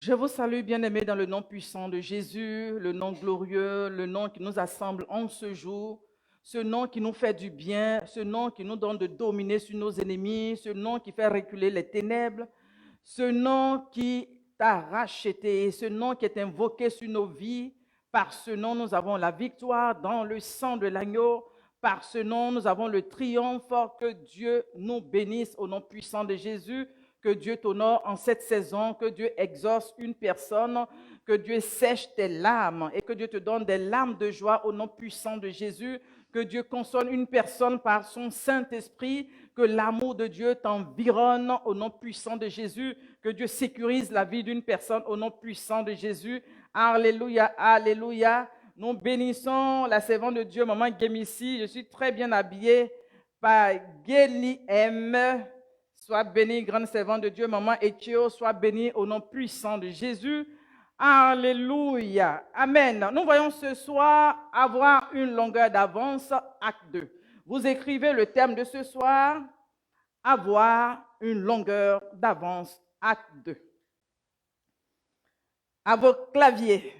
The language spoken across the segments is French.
Je vous salue, bien-aimés, dans le nom puissant de Jésus, le nom glorieux, le nom qui nous assemble en ce jour, ce nom qui nous fait du bien, ce nom qui nous donne de dominer sur nos ennemis, ce nom qui fait reculer les ténèbres, ce nom qui t'a racheté, ce nom qui est invoqué sur nos vies. Par ce nom, nous avons la victoire dans le sang de l'agneau. Par ce nom, nous avons le triomphe. Que Dieu nous bénisse au nom puissant de Jésus. Que Dieu t'honore en cette saison, que Dieu exauce une personne, que Dieu sèche tes larmes et que Dieu te donne des larmes de joie au nom puissant de Jésus, que Dieu console une personne par son Saint-Esprit, que l'amour de Dieu t'environne au nom puissant de Jésus, que Dieu sécurise la vie d'une personne au nom puissant de Jésus. Alléluia, alléluia. Nous bénissons la servante de Dieu, Maman Gemissi. Je suis très bien habillée par Géli M. Sois béni, grande servante de Dieu, Maman Etio, sois béni au nom puissant de Jésus. Alléluia. Amen. Nous voyons ce soir avoir une longueur d'avance, acte 2. Vous écrivez le thème de ce soir, avoir une longueur d'avance, acte 2. À vos claviers.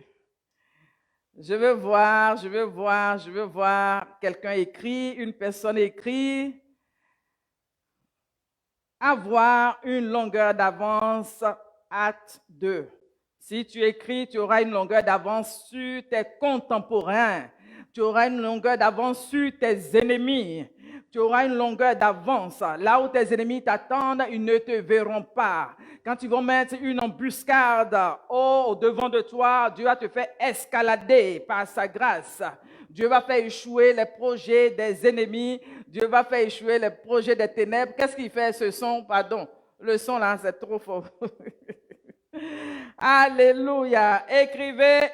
Je veux voir. Quelqu'un écrit, une personne écrit. Avoir une longueur d'avance, acte 2. Si tu écris, tu auras une longueur d'avance sur tes contemporains. Tu auras une longueur d'avance sur tes ennemis. Tu auras une longueur d'avance. Là où tes ennemis t'attendent, ils ne te verront pas. Quand ils vont mettre une embuscade au devant de toi, Dieu va te faire escalader par sa grâce. Dieu va faire échouer les projets des ennemis. Dieu va faire échouer les projets des ténèbres. Qu'est-ce qu'il fait ce son? Pardon, le son là, c'est trop fort. Alléluia. Écrivez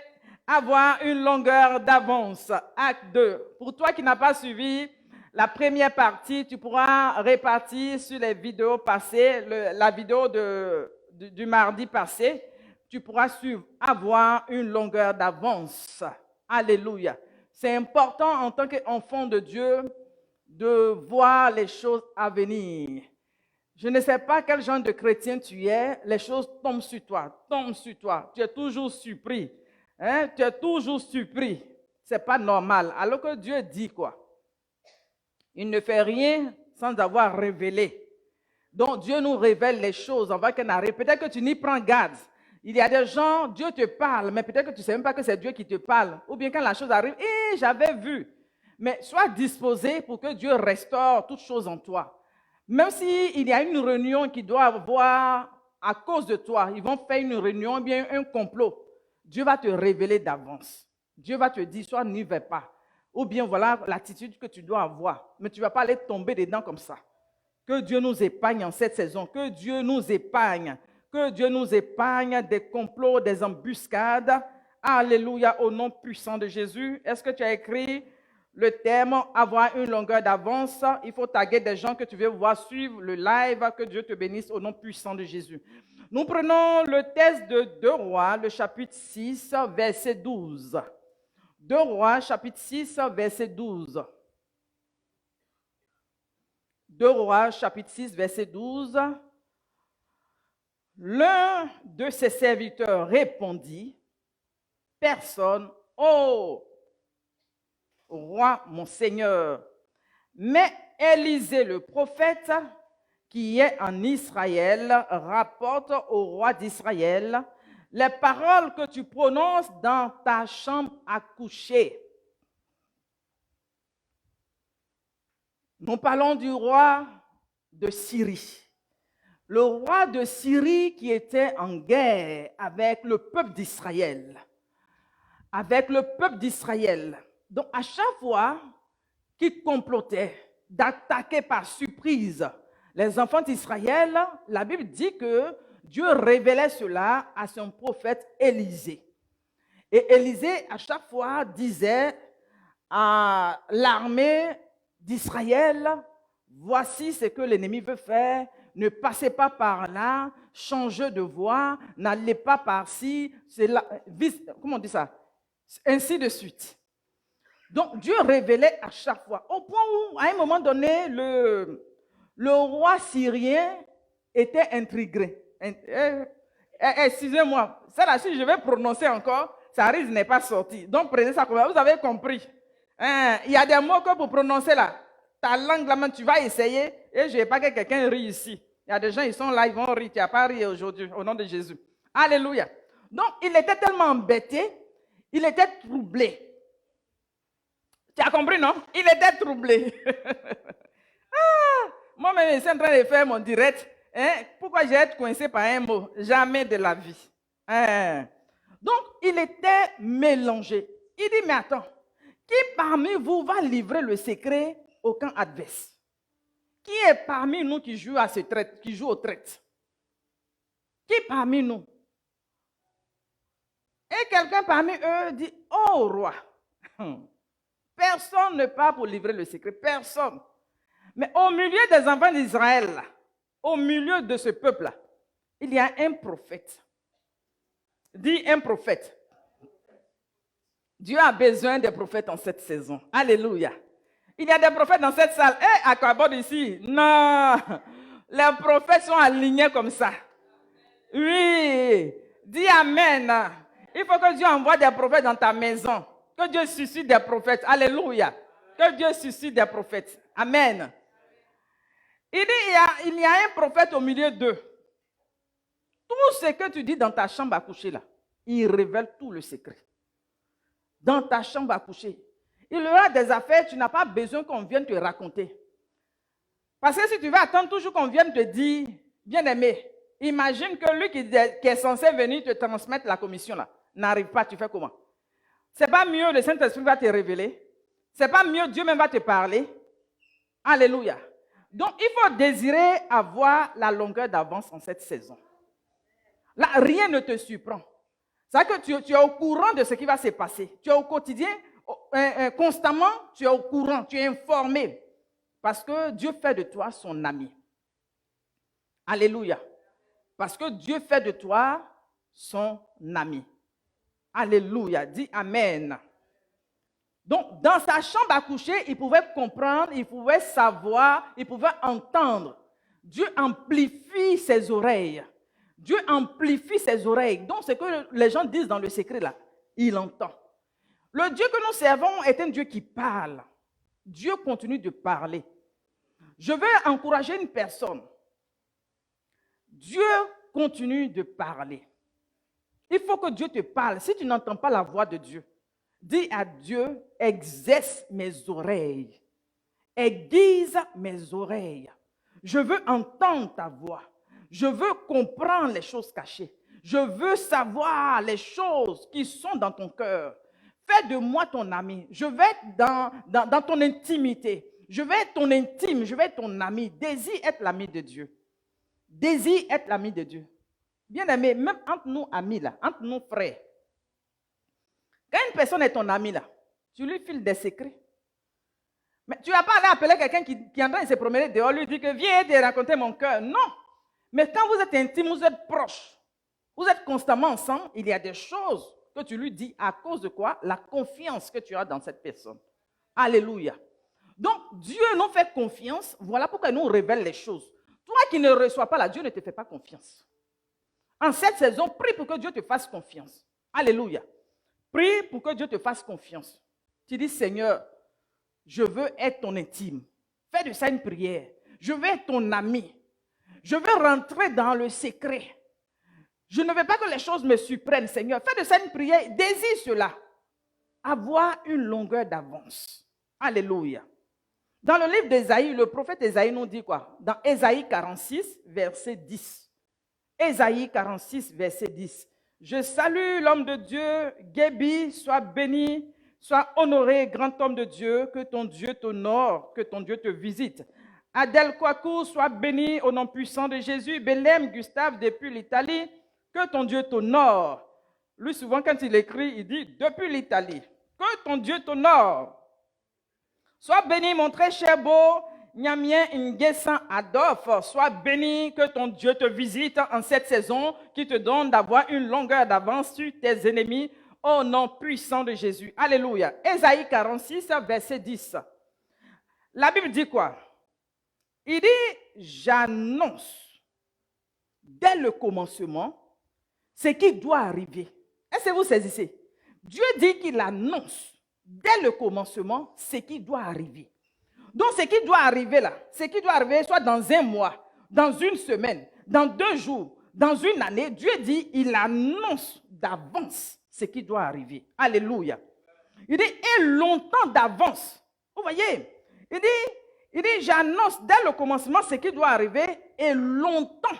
avoir une longueur d'avance. Acte 2. Pour toi qui n'as pas suivi la première partie, tu pourras répartir sur les vidéos passées, la vidéo du mardi passé. Tu pourras suivre avoir une longueur d'avance. Alléluia. C'est important en tant qu'enfant de Dieu de voir les choses à venir. Je ne sais pas quel genre de chrétien tu es, les choses tombent sur toi. Tu es toujours surpris. Tu es toujours surpris. Ce n'est pas normal. Alors que Dieu dit quoi? Il ne fait rien sans avoir révélé. Donc Dieu nous révèle les choses avant qu'elles n'arrivent. Peut-être que tu n'y prends garde. Il y a des gens, Dieu te parle, mais peut-être que tu ne sais même pas que c'est Dieu qui te parle. Ou bien quand la chose arrive, j'avais vu. Mais sois disposé pour que Dieu restaure toutes choses en toi. Même s'il y a une réunion qui doit avoir à cause de toi, ils vont faire une réunion, bien un complot. Dieu va te révéler d'avance. Dieu va te dire, soit n'y va pas. Ou bien voilà l'attitude que tu dois avoir. Mais tu ne vas pas aller tomber dedans comme ça. Que Dieu nous épargne en cette saison. Que Dieu nous épargne. Que Dieu nous épargne des complots, des embuscades. Alléluia, au nom puissant de Jésus. Est-ce que tu as écrit le thème avoir une longueur d'avance? Il faut taguer des gens que tu veux voir suivre le live. Que Dieu te bénisse au nom puissant de Jésus. Nous prenons le texte de 2 Rois, le chapitre 6, verset 12. 2 Rois, chapitre 6, verset 12. 2 Rois, chapitre 6, verset 12. L'un de ses serviteurs répondit, « Personne, ô roi, mon Seigneur, mais Élisée le prophète, qui est en Israël, rapporte au roi d'Israël les paroles que tu prononces dans ta chambre à coucher. » Nous parlons du roi de Syrie. Le roi de Syrie qui était en guerre avec le peuple d'Israël. Donc, à chaque fois qu'il complotait d'attaquer par surprise les enfants d'Israël, la Bible dit que Dieu révélait cela à son prophète Élisée. Et Élisée, à chaque fois, disait à l'armée d'Israël, voici ce que l'ennemi veut faire, ne passez pas par là, changez de voie, n'allez pas par-ci, comment on dit ça? Ainsi de suite. Donc Dieu révélait à chaque fois, au point où, à un moment donné, le roi syrien était intrigué. Excusez-moi, ça là, si je vais prononcer encore, ça risque n'est pas sorti. Donc prenez ça comme ça, vous avez compris. Hein, il y a des mots que pour prononcer là, ta langue là, tu vas essayer et je ne veux pas que quelqu'un rit ici. Il y a des gens, ils sont là, ils vont rire. Tu n'as pas ri aujourd'hui, au nom de Jésus. Alléluia. Donc, il était tellement embêté, il était troublé. Tu as compris, non? Il était troublé. Moi-même, je suis en train de faire mon direct. Hein? Pourquoi j'ai été coincé par un mot? Jamais de la vie. Hein? Donc, il était mélangé. Il dit, mais attends, qui parmi vous va livrer le secret au camp adverse? Qui est parmi nous qui joue à ce traite, qui joue au traite? Qui parmi nous? Et quelqu'un parmi eux dit, oh roi, personne ne part pour livrer le secret, personne. Mais au milieu des enfants d'Israël, au milieu de ce peuple-là, il y a un prophète. Dis un prophète. Dieu a besoin des prophètes en cette saison. Alléluia. Il y a des prophètes dans cette salle. Et à Kabod ici, non. Les prophètes sont alignés comme ça. Oui. Dis Amen. Il faut que Dieu envoie des prophètes dans ta maison. Que Dieu suscite des prophètes. Alléluia. Que Dieu suscite des prophètes. Amen. Il dit, il y a un prophète au milieu d'eux. Tout ce que tu dis dans ta chambre à coucher là, il révèle tout le secret. Dans ta chambre à coucher. Il y aura des affaires, tu n'as pas besoin qu'on vienne te raconter. Parce que si tu veux attendre toujours qu'on vienne te dire, bien-aimé, imagine que lui qui est censé venir te transmettre la commission là, n'arrive pas, tu fais comment? C'est pas mieux, le Saint-Esprit va te révéler. C'est pas mieux, Dieu même va te parler. Alléluia. Donc, il faut désirer avoir la longueur d'avance en cette saison. Là, rien ne te surprend. C'est-à-dire que tu es au courant de ce qui va se passer. Tu es au quotidien, constamment, tu es au courant, tu es informé. Parce que Dieu fait de toi son ami. Alléluia. Parce que Dieu fait de toi son ami. Alléluia. Dis Amen. Donc, dans sa chambre à coucher, il pouvait comprendre, il pouvait savoir, il pouvait entendre. Dieu amplifie ses oreilles. Dieu amplifie ses oreilles. Donc, ce que les gens disent dans le secret là, il entend. Le Dieu que nous servons est un Dieu qui parle. Dieu continue de parler. Je veux encourager une personne. Dieu continue de parler. Il faut que Dieu te parle. Si tu n'entends pas la voix de Dieu, dis à Dieu, exerce mes oreilles. Aiguise mes oreilles. Je veux entendre ta voix. Je veux comprendre les choses cachées. Je veux savoir les choses qui sont dans ton cœur. Fais de moi ton ami. Je vais être dans ton intimité. Je vais être ton intime. Je vais être ton ami. Désire être l'ami de Dieu. Désire être l'ami de Dieu. Bien aimé, même entre nous amis là, entre nous frères. Quand une personne est ton ami là, tu lui files des secrets. Mais tu ne vas pas aller appeler quelqu'un qui est en train de se promener dehors, lui dire que viens te raconter mon cœur. Non. Mais quand vous êtes intime, vous êtes proches, vous êtes constamment ensemble, il y a des choses que tu lui dis à cause de quoi? La confiance que tu as dans cette personne. Alléluia. Donc, Dieu nous fait confiance. Voilà pourquoi il nous révèle les choses. Toi qui ne reçois pas là, Dieu ne te fait pas confiance. En cette saison, prie pour que Dieu te fasse confiance. Alléluia. Prie pour que Dieu te fasse confiance. Tu dis, Seigneur, je veux être ton intime. Fais de ça une prière. Je veux être ton ami. Je veux rentrer dans le secret. Je ne veux pas que les choses me surprennent, Seigneur. Fais de ça une prière. Désire cela. Avoir une longueur d'avance. Alléluia. Dans le livre d'Ésaïe, le prophète Ésaïe nous dit quoi? Dans Ésaïe 46, verset 10. Ésaïe 46, verset 10. Je salue l'homme de Dieu, Gébi, sois béni, sois honoré, grand homme de Dieu, que ton Dieu t'honore, que ton Dieu te visite. Adèle Kouakou, sois béni au nom puissant de Jésus. Belém, Gustave, depuis l'Italie, que ton Dieu t'honore. Lui, souvent, quand il écrit, il dit, depuis l'Italie, que ton Dieu t'honore. Sois béni, mon très cher beau, Nyamien Nguessan Adolphe, sois béni, que ton Dieu te visite en cette saison, qui te donne d'avoir une longueur d'avance sur tes ennemis, au nom puissant de Jésus. Alléluia. Ésaïe 46, verset 10. La Bible dit quoi? Il dit, j'annonce dès le commencement ce qui doit arriver. Est-ce que vous saisissez? Dieu dit qu'il annonce dès le commencement ce qui doit arriver. Donc, ce qui doit arriver là, ce qui doit arriver soit dans un mois, dans une semaine, dans 2 jours, dans une année, Dieu dit, il annonce d'avance ce qui doit arriver. Alléluia. Il dit, et longtemps d'avance. Vous voyez, il dit, j'annonce dès le commencement ce qui doit arriver et longtemps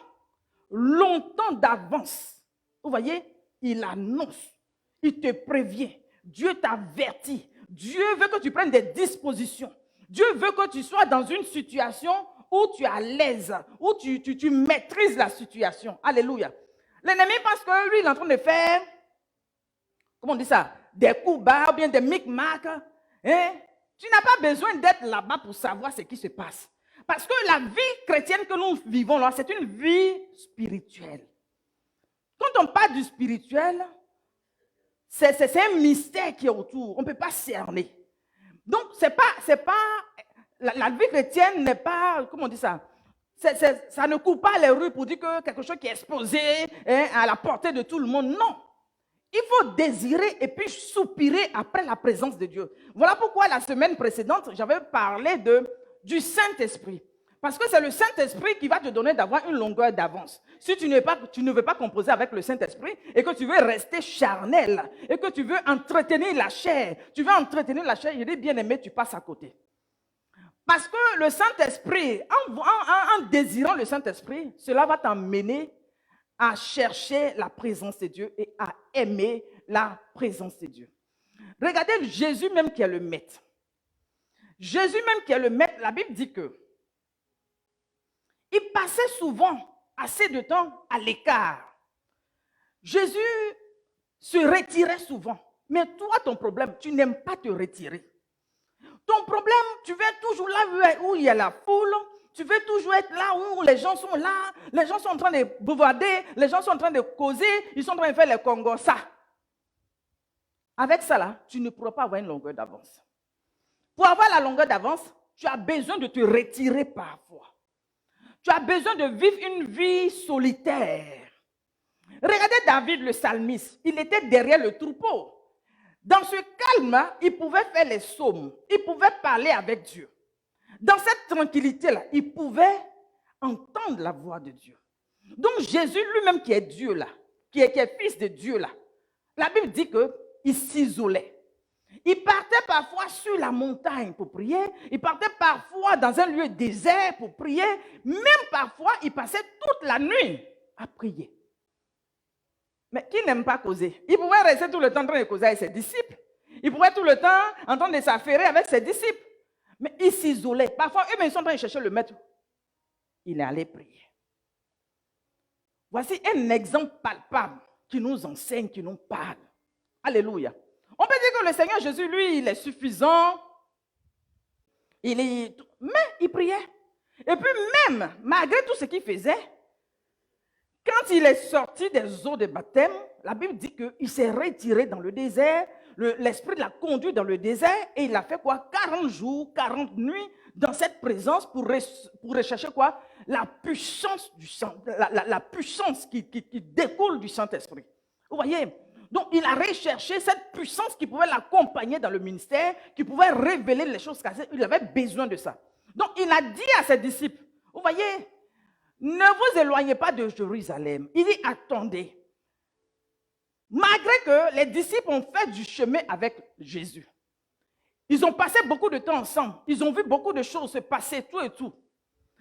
d'avance. Vous voyez, il annonce, il te prévient, Dieu t'avertit, Dieu veut que tu prennes des dispositions. Dieu veut que tu sois dans une situation où tu es à l'aise, où tu maîtrises la situation. Alléluia. L'ennemi pense que lui, il est en train de faire, comment on dit ça, des coups bas ou bien des micmacs. Hein? Tu n'as pas besoin d'être là-bas pour savoir ce qui se passe. Parce que la vie chrétienne que nous vivons là, c'est une vie spirituelle. Quand on parle du spirituel, c'est un mystère qui est autour. On ne peut pas cerner. Donc, la vie chrétienne n'est pas, comment on dit ça? Ça ne court pas les rues pour dire que quelque chose qui est exposé à la portée de tout le monde. Non. Il faut désirer et puis soupirer après la présence de Dieu. Voilà pourquoi la semaine précédente, j'avais parlé du Saint-Esprit. Parce que c'est le Saint-Esprit qui va te donner d'avoir une longueur d'avance. Si tu ne veux pas composer avec le Saint-Esprit et que tu veux rester charnel et que tu veux entretenir la chair, je dis bien aimé, tu passes à côté. Parce que le Saint-Esprit, en désirant le Saint-Esprit, cela va t'emmener à chercher la présence de Dieu et à aimer la présence de Dieu. Regardez Jésus même qui est le maître. Jésus même qui est le maître, la Bible dit que il passait souvent assez de temps à l'écart. Jésus se retirait souvent. Mais toi, ton problème, tu n'aimes pas te retirer. Ton problème, tu veux être toujours là où il y a la foule. Tu veux toujours être là où les gens sont là. Les gens sont en train de bouvarder. Les gens sont en train de causer. Ils sont en train de faire les congos. Ça. Avec ça, là, tu ne pourras pas avoir une longueur d'avance. Pour avoir la longueur d'avance, tu as besoin de te retirer parfois. Tu as besoin de vivre une vie solitaire. Regardez David le psalmiste. Il était derrière le troupeau. Dans ce calme, il pouvait faire les psaumes. Il pouvait parler avec Dieu. Dans cette tranquillité-là, il pouvait entendre la voix de Dieu. Donc Jésus lui-même qui est Dieu là, qui est fils de Dieu là, la Bible dit qu'il s'isolait. Il partait parfois sur la montagne pour prier. Il partait parfois dans un lieu désert pour prier. Même parfois, il passait toute la nuit à prier. Mais qui n'aime pas causer? Il pouvait rester tout le temps en train de causer avec ses disciples. Il pouvait tout le temps en train de s'affairer avec ses disciples. Mais il s'isolait. Parfois, eux-mêmes, ils sont en train de chercher le maître. Il est allé prier. Voici un exemple palpable qui nous enseigne, qui nous parle. Alléluia. On peut dire que le Seigneur Jésus, lui, il est suffisant. Mais il priait. Et puis même, malgré tout ce qu'il faisait, quand il est sorti des eaux de baptême, la Bible dit qu'il s'est retiré dans le désert. L'Esprit l'a conduit dans le désert et il a fait quoi? 40 jours, 40 nuits dans cette présence pour rechercher quoi? La puissance du Saint, la puissance qui découle du Saint-Esprit. Vous voyez? Donc, il a recherché cette puissance qui pouvait l'accompagner dans le ministère, qui pouvait révéler les choses cachées. Il avait besoin de ça. Donc, il a dit à ses disciples, vous voyez, ne vous éloignez pas de Jérusalem. Il dit, attendez. Malgré que les disciples ont fait du chemin avec Jésus. Ils ont passé beaucoup de temps ensemble. Ils ont vu beaucoup de choses se passer, tout et tout.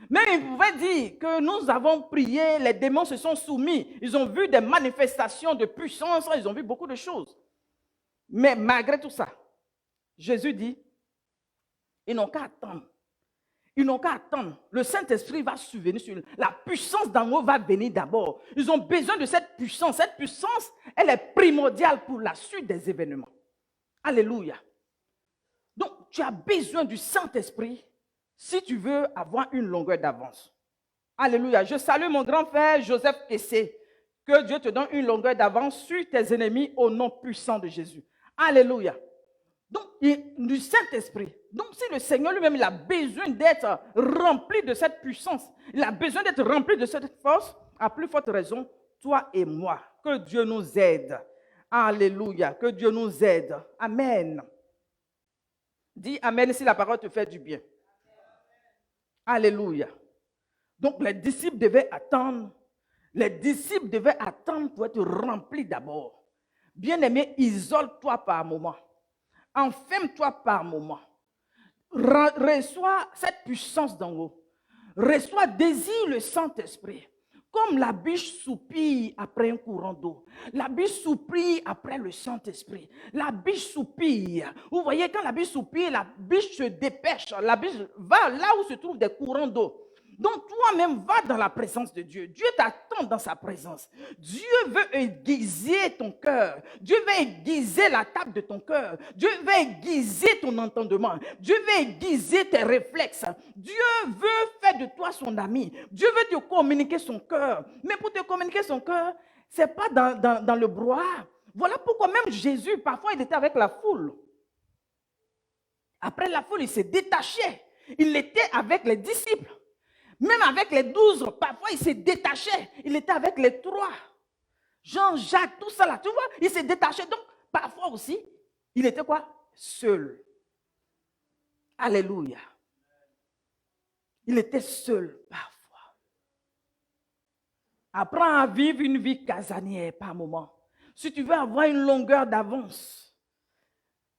Même ils pouvaient dire que nous avons prié, les démons se sont soumis. Ils ont vu des manifestations de puissance, ils ont vu beaucoup de choses. Mais malgré tout ça, Jésus dit, ils n'ont qu'à attendre. Ils n'ont qu'à attendre. Le Saint-Esprit va subvenir sur eux. La puissance d'en haut va venir d'abord. Ils ont besoin de cette puissance. Cette puissance, elle est primordiale pour la suite des événements. Alléluia. Donc, tu as besoin du Saint-Esprit si tu veux avoir une longueur d'avance. Alléluia. Je salue mon grand frère Joseph Essé. Que Dieu te donne une longueur d'avance sur tes ennemis au nom puissant de Jésus. Alléluia. Donc, du Saint-Esprit. Donc, si le Seigneur lui-même, il a besoin d'être rempli de cette puissance, il a besoin d'être rempli de cette force, à plus forte raison, toi et moi. Que Dieu nous aide. Alléluia. Que Dieu nous aide. Amen. Dis amen si la parole te fait du bien. Alléluia. Donc les disciples devaient attendre. Les disciples devaient attendre pour être remplis d'abord. Bien-aimé, isole-toi par moment. Enferme-toi par moment. Reçois cette puissance d'en haut. Reçois, désire le Saint-Esprit. Comme la biche soupire après un courant d'eau. La biche soupire après le Saint-Esprit. La biche soupire. Vous voyez, quand la biche soupire, la biche se dépêche. La biche va là où se trouvent des courants d'eau. Donc toi-même, va dans la présence de Dieu. Dieu t'attend dans sa présence. Dieu veut aiguiser ton cœur. Dieu veut aiguiser la table de ton cœur. Dieu veut aiguiser ton entendement. Dieu veut aiguiser tes réflexes. Dieu veut faire de toi son ami. Dieu veut te communiquer son cœur. Mais pour te communiquer son cœur, ce n'est pas dans le brouhaha. Voilà pourquoi même Jésus, parfois, il était avec la foule. Après la foule, il s'est détaché. Il était avec les disciples. Même avec les 12, parfois il s'est détaché. Il était avec les 3. Jean-Jacques, tout ça là, tu vois, il s'est détaché. Donc, parfois aussi, il était quoi? Seul. Alléluia. Il était seul parfois. Apprends à vivre une vie casanière par moment. Si tu veux avoir une longueur d'avance,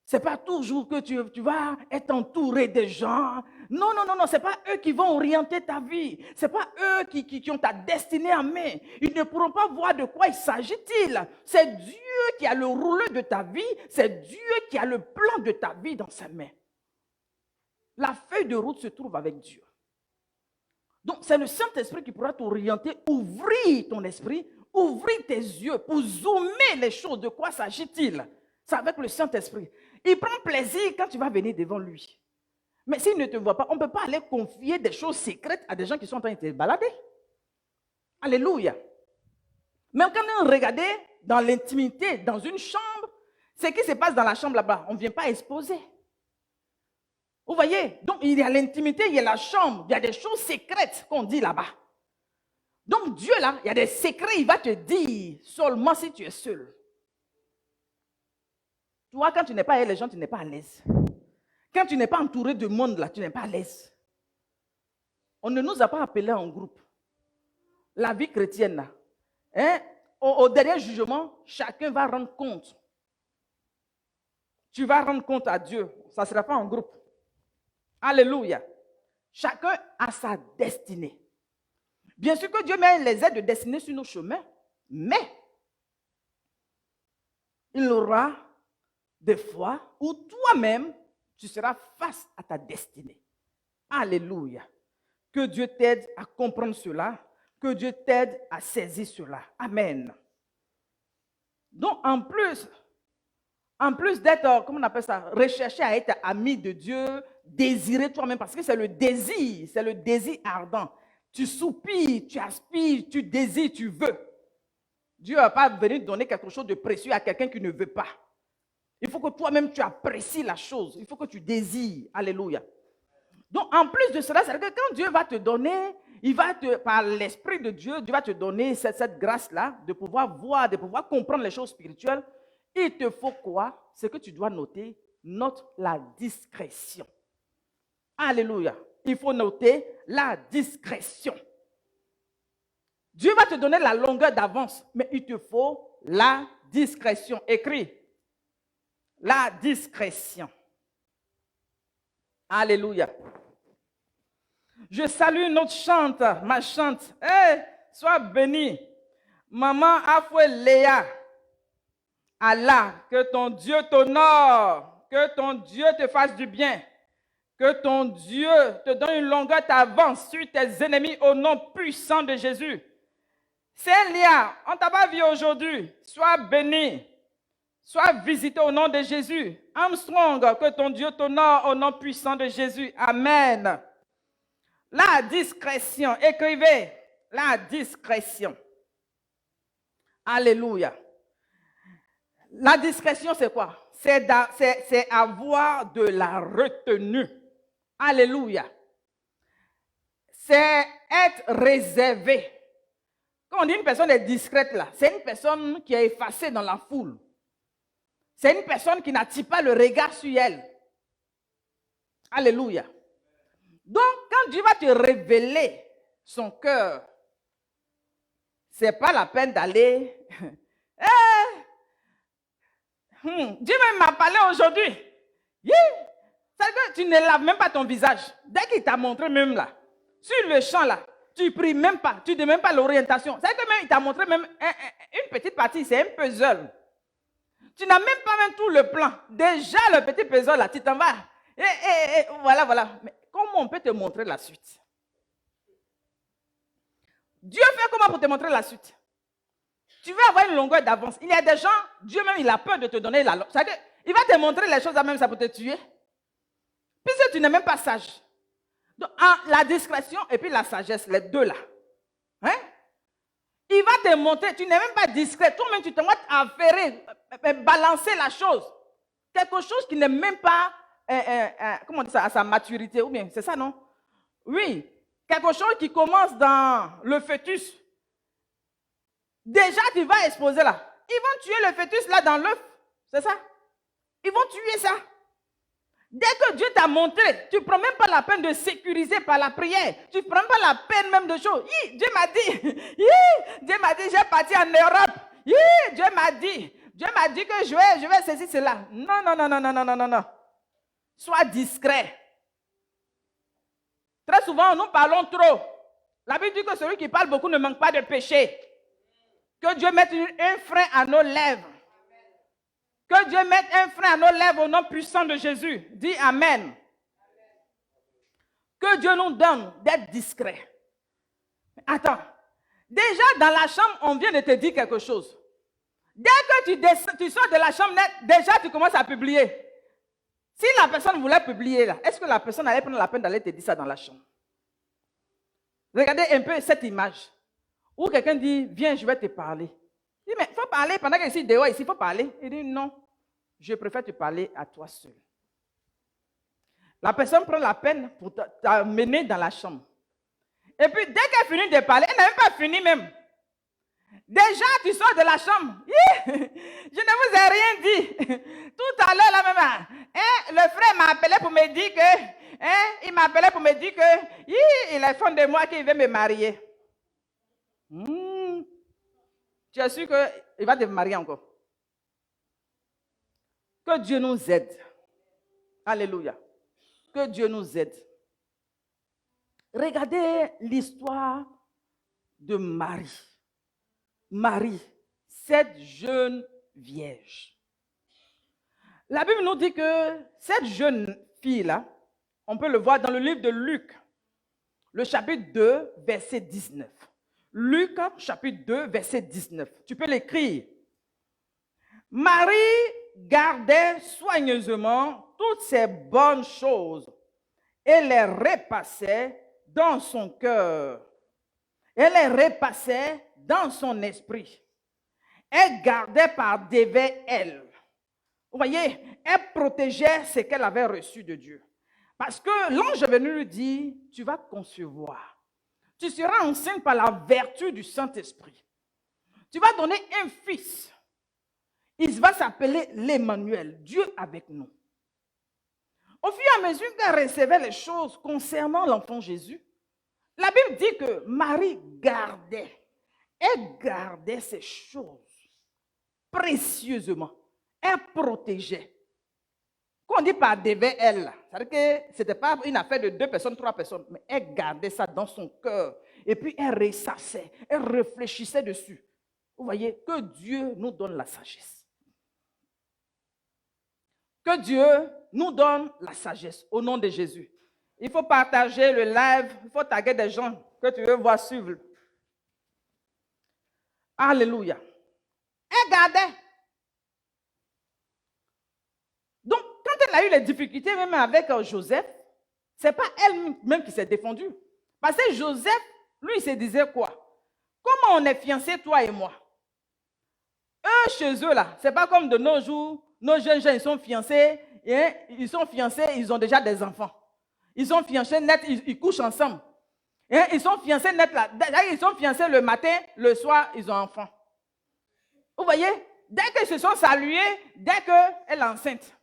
ce n'est pas toujours que tu vas être entouré de gens. Non, ce n'est pas eux qui vont orienter ta vie. Ce n'est pas eux qui ont ta destinée en main. Ils ne pourront pas voir de quoi il s'agit-il. C'est Dieu qui a le rouleau de ta vie. C'est Dieu qui a le plan de ta vie dans sa main. La feuille de route se trouve avec Dieu. Donc, c'est le Saint-Esprit qui pourra t'orienter, ouvrir ton esprit, ouvrir tes yeux pour zoomer les choses. De quoi s'agit-il? C'est avec le Saint-Esprit. Il prend plaisir quand tu vas venir devant lui. Mais s'il ne te voit pas, on ne peut pas aller confier des choses secrètes à des gens qui sont en train de te balader. Alléluia. Même quand on regardait dans l'intimité, dans une chambre, ce qui se passe dans la chambre là-bas, on ne vient pas exposer. Vous voyez? Donc il y a l'intimité, il y a la chambre, il y a des choses secrètes qu'on dit là-bas. Donc Dieu là, il y a des secrets, il va te dire seulement si tu es seul. Tu vois, quand tu n'es pas avec les gens, tu n'es pas à l'aise. Quand tu n'es pas entouré de monde, là, tu n'es pas à l'aise. On ne nous a pas appelés en groupe. La vie chrétienne, là, hein, au dernier jugement, chacun va rendre compte. Tu vas rendre compte à Dieu. Ça ne sera pas en groupe. Alléluia. Chacun a sa destinée. Bien sûr que Dieu les aide de destiner sur nos chemins, mais il aura des fois où toi-même, tu seras face à ta destinée. Alléluia. Que Dieu t'aide à comprendre cela. Que Dieu t'aide à saisir cela. Amen. Donc, en plus d'être, comment on appelle ça, rechercher à être ami de Dieu, désirer toi-même, parce que c'est le désir ardent. Tu soupires, tu aspires, tu désires, tu veux. Dieu ne va pas venir donner quelque chose de précieux à quelqu'un qui ne veut pas. Il faut que toi-même, tu apprécies la chose. Il faut que tu désires. Alléluia. Donc, en plus de cela, c'est-à-dire que quand Dieu va te donner, par l'Esprit de Dieu, Dieu va te donner cette grâce-là de pouvoir voir, de pouvoir comprendre les choses spirituelles. Il te faut quoi? C'est que tu dois noter, note la discrétion. Alléluia. Il faut noter la discrétion. Dieu va te donner la longueur d'avance, mais il te faut la discrétion. Écris. La discrétion. Alléluia. Je salue notre chante, ma chante. Hey, sois bénie. Maman Afoué Léa. Allah, que ton Dieu t'honore. Que ton Dieu te fasse du bien. Que ton Dieu te donne une longueur d'avance sur tes ennemis au nom puissant de Jésus. C'est Léa, on t'a pas vu aujourd'hui. Sois bénie. Sois visité au nom de Jésus. Armstrong, que ton Dieu t'honore au nom puissant de Jésus. Amen. La discrétion. Écrivez. La discrétion. Alléluia. La discrétion, c'est quoi? C'est avoir de la retenue. Alléluia. C'est être réservé. Quand on dit une personne est discrète là, c'est une personne qui est effacée dans la foule. C'est une personne qui n'attire pas le regard sur elle. Alléluia. Donc, quand Dieu va te révéler son cœur, ce n'est pas la peine d'aller. Dieu m'a parlé aujourd'hui. C'est-à-dire que tu ne laves même pas ton visage. Dès qu'il t'a montré même là, sur le champ là, tu ne pries même pas, tu ne demandes même pas l'orientation. C'est-à-dire que même il t'a montré même une petite partie, c'est un puzzle. Tu n'as même pas même tout le plan. Déjà le petit puzzle là, tu t'en vas. Voilà. Mais comment on peut te montrer la suite? Dieu fait comment pour te montrer la suite? Tu veux avoir une longueur d'avance. Il y a des gens, Dieu même, il a peur de te donner la longueur. C'est-à-dire qu'il va te montrer les choses à même, ça peut te tuer. Puisque tu n'es même pas sage. Donc, la discrétion et puis la sagesse, les deux là. Hein? Il va te montrer, tu n'es même pas discret. Toi-même, tu te vas affairer, balancer la chose. Quelque chose qui n'est même pas, comment on dit ça, à sa maturité. Ou bien, c'est ça, non? Oui. Quelque chose qui commence dans le fœtus. Déjà, tu vas exposer là. Ils vont tuer le fœtus là dans l'œuf. C'est ça? Ils vont tuer ça. Dès que Dieu t'a montré, tu ne prends même pas la peine de sécuriser par la prière. Tu ne prends pas la peine même de choses. Dieu m'a dit, j'ai parti en Europe. Dieu m'a dit que je vais saisir cela. Non. Sois discret. Très souvent, nous parlons trop. La Bible dit que celui qui parle beaucoup ne manque pas de péché. Que Dieu mette un frein à nos lèvres. Que Dieu mette un frein à nos lèvres au nom puissant de Jésus. Dis Amen. Que Dieu nous donne d'être discret. Attends. Déjà dans la chambre, on vient de te dire quelque chose. Dès que tu sors de la chambre, déjà tu commences à publier. Si la personne voulait publier là, est-ce que la personne allait prendre la peine d'aller te dire ça dans la chambre? Regardez un peu cette image. Où quelqu'un dit, viens, je vais te parler. Il dit, mais il faut parler pendant que ici, dehors, ici, il faut parler. Il dit, non, je préfère te parler à toi seul. La personne prend la peine pour t'amener dans la chambre. Et puis, dès qu'elle finit de parler, elle n'a même pas fini même. Déjà, tu sors de la chambre. Je ne vous ai rien dit. Tout à l'heure, là même, le frère m'a appelé pour me dire que, il m'a appelé pour me dire que, il est fan de moi qu'il veut me marier. Tu es sûr qu'il va te marier encore? Que Dieu nous aide. Alléluia. Que Dieu nous aide. Regardez l'histoire de Marie. Marie, cette jeune vierge. La Bible nous dit que cette jeune fille-là, on peut le voir dans le livre de Luc, le chapitre 2, verset 19. Luc, chapitre 2, verset 19. Tu peux l'écrire. Marie gardait soigneusement toutes ces bonnes choses et les repassait dans son cœur. Elle les repassait dans son esprit. Elle gardait par devers elle. Vous voyez, elle protégeait ce qu'elle avait reçu de Dieu. Parce que l'ange est venu lui dire, tu vas concevoir. Tu seras enceinte par la vertu du Saint-Esprit. Tu vas donner un fils. Il va s'appeler l'Emmanuel, Dieu avec nous. Au fur et à mesure qu'elle recevait les choses concernant l'enfant Jésus, la Bible dit que Marie gardait. Elle gardait ces choses précieusement. Elle protégeait. Quand on dit par devers elle, c'est-à-dire que ce n'était pas une affaire de 2 personnes, 3 personnes, mais elle gardait ça dans son cœur. Et puis elle ressassait, elle réfléchissait dessus. Vous voyez, que Dieu nous donne la sagesse. Que Dieu nous donne la sagesse au nom de Jésus. Il faut partager le live, il faut taguer des gens que tu veux voir suivre. Alléluia. Elle gardait. Donc, quand elle a eu les difficultés même avec Joseph, ce n'est pas elle-même qui s'est défendue. Parce que Joseph, lui, il se disait quoi? Comment on est fiancés, toi et moi? Eux, chez eux, là, ce n'est pas comme de nos jours, nos jeunes gens, ils sont fiancés, ils ont déjà des enfants. Ils sont fiancés net, ils couchent ensemble. Et ils sont fiancés net là. Ils sont fiancés le matin, le soir, ils ont enfant. Vous voyez, dès qu'ils se sont salués, dès qu'elle est enceinte.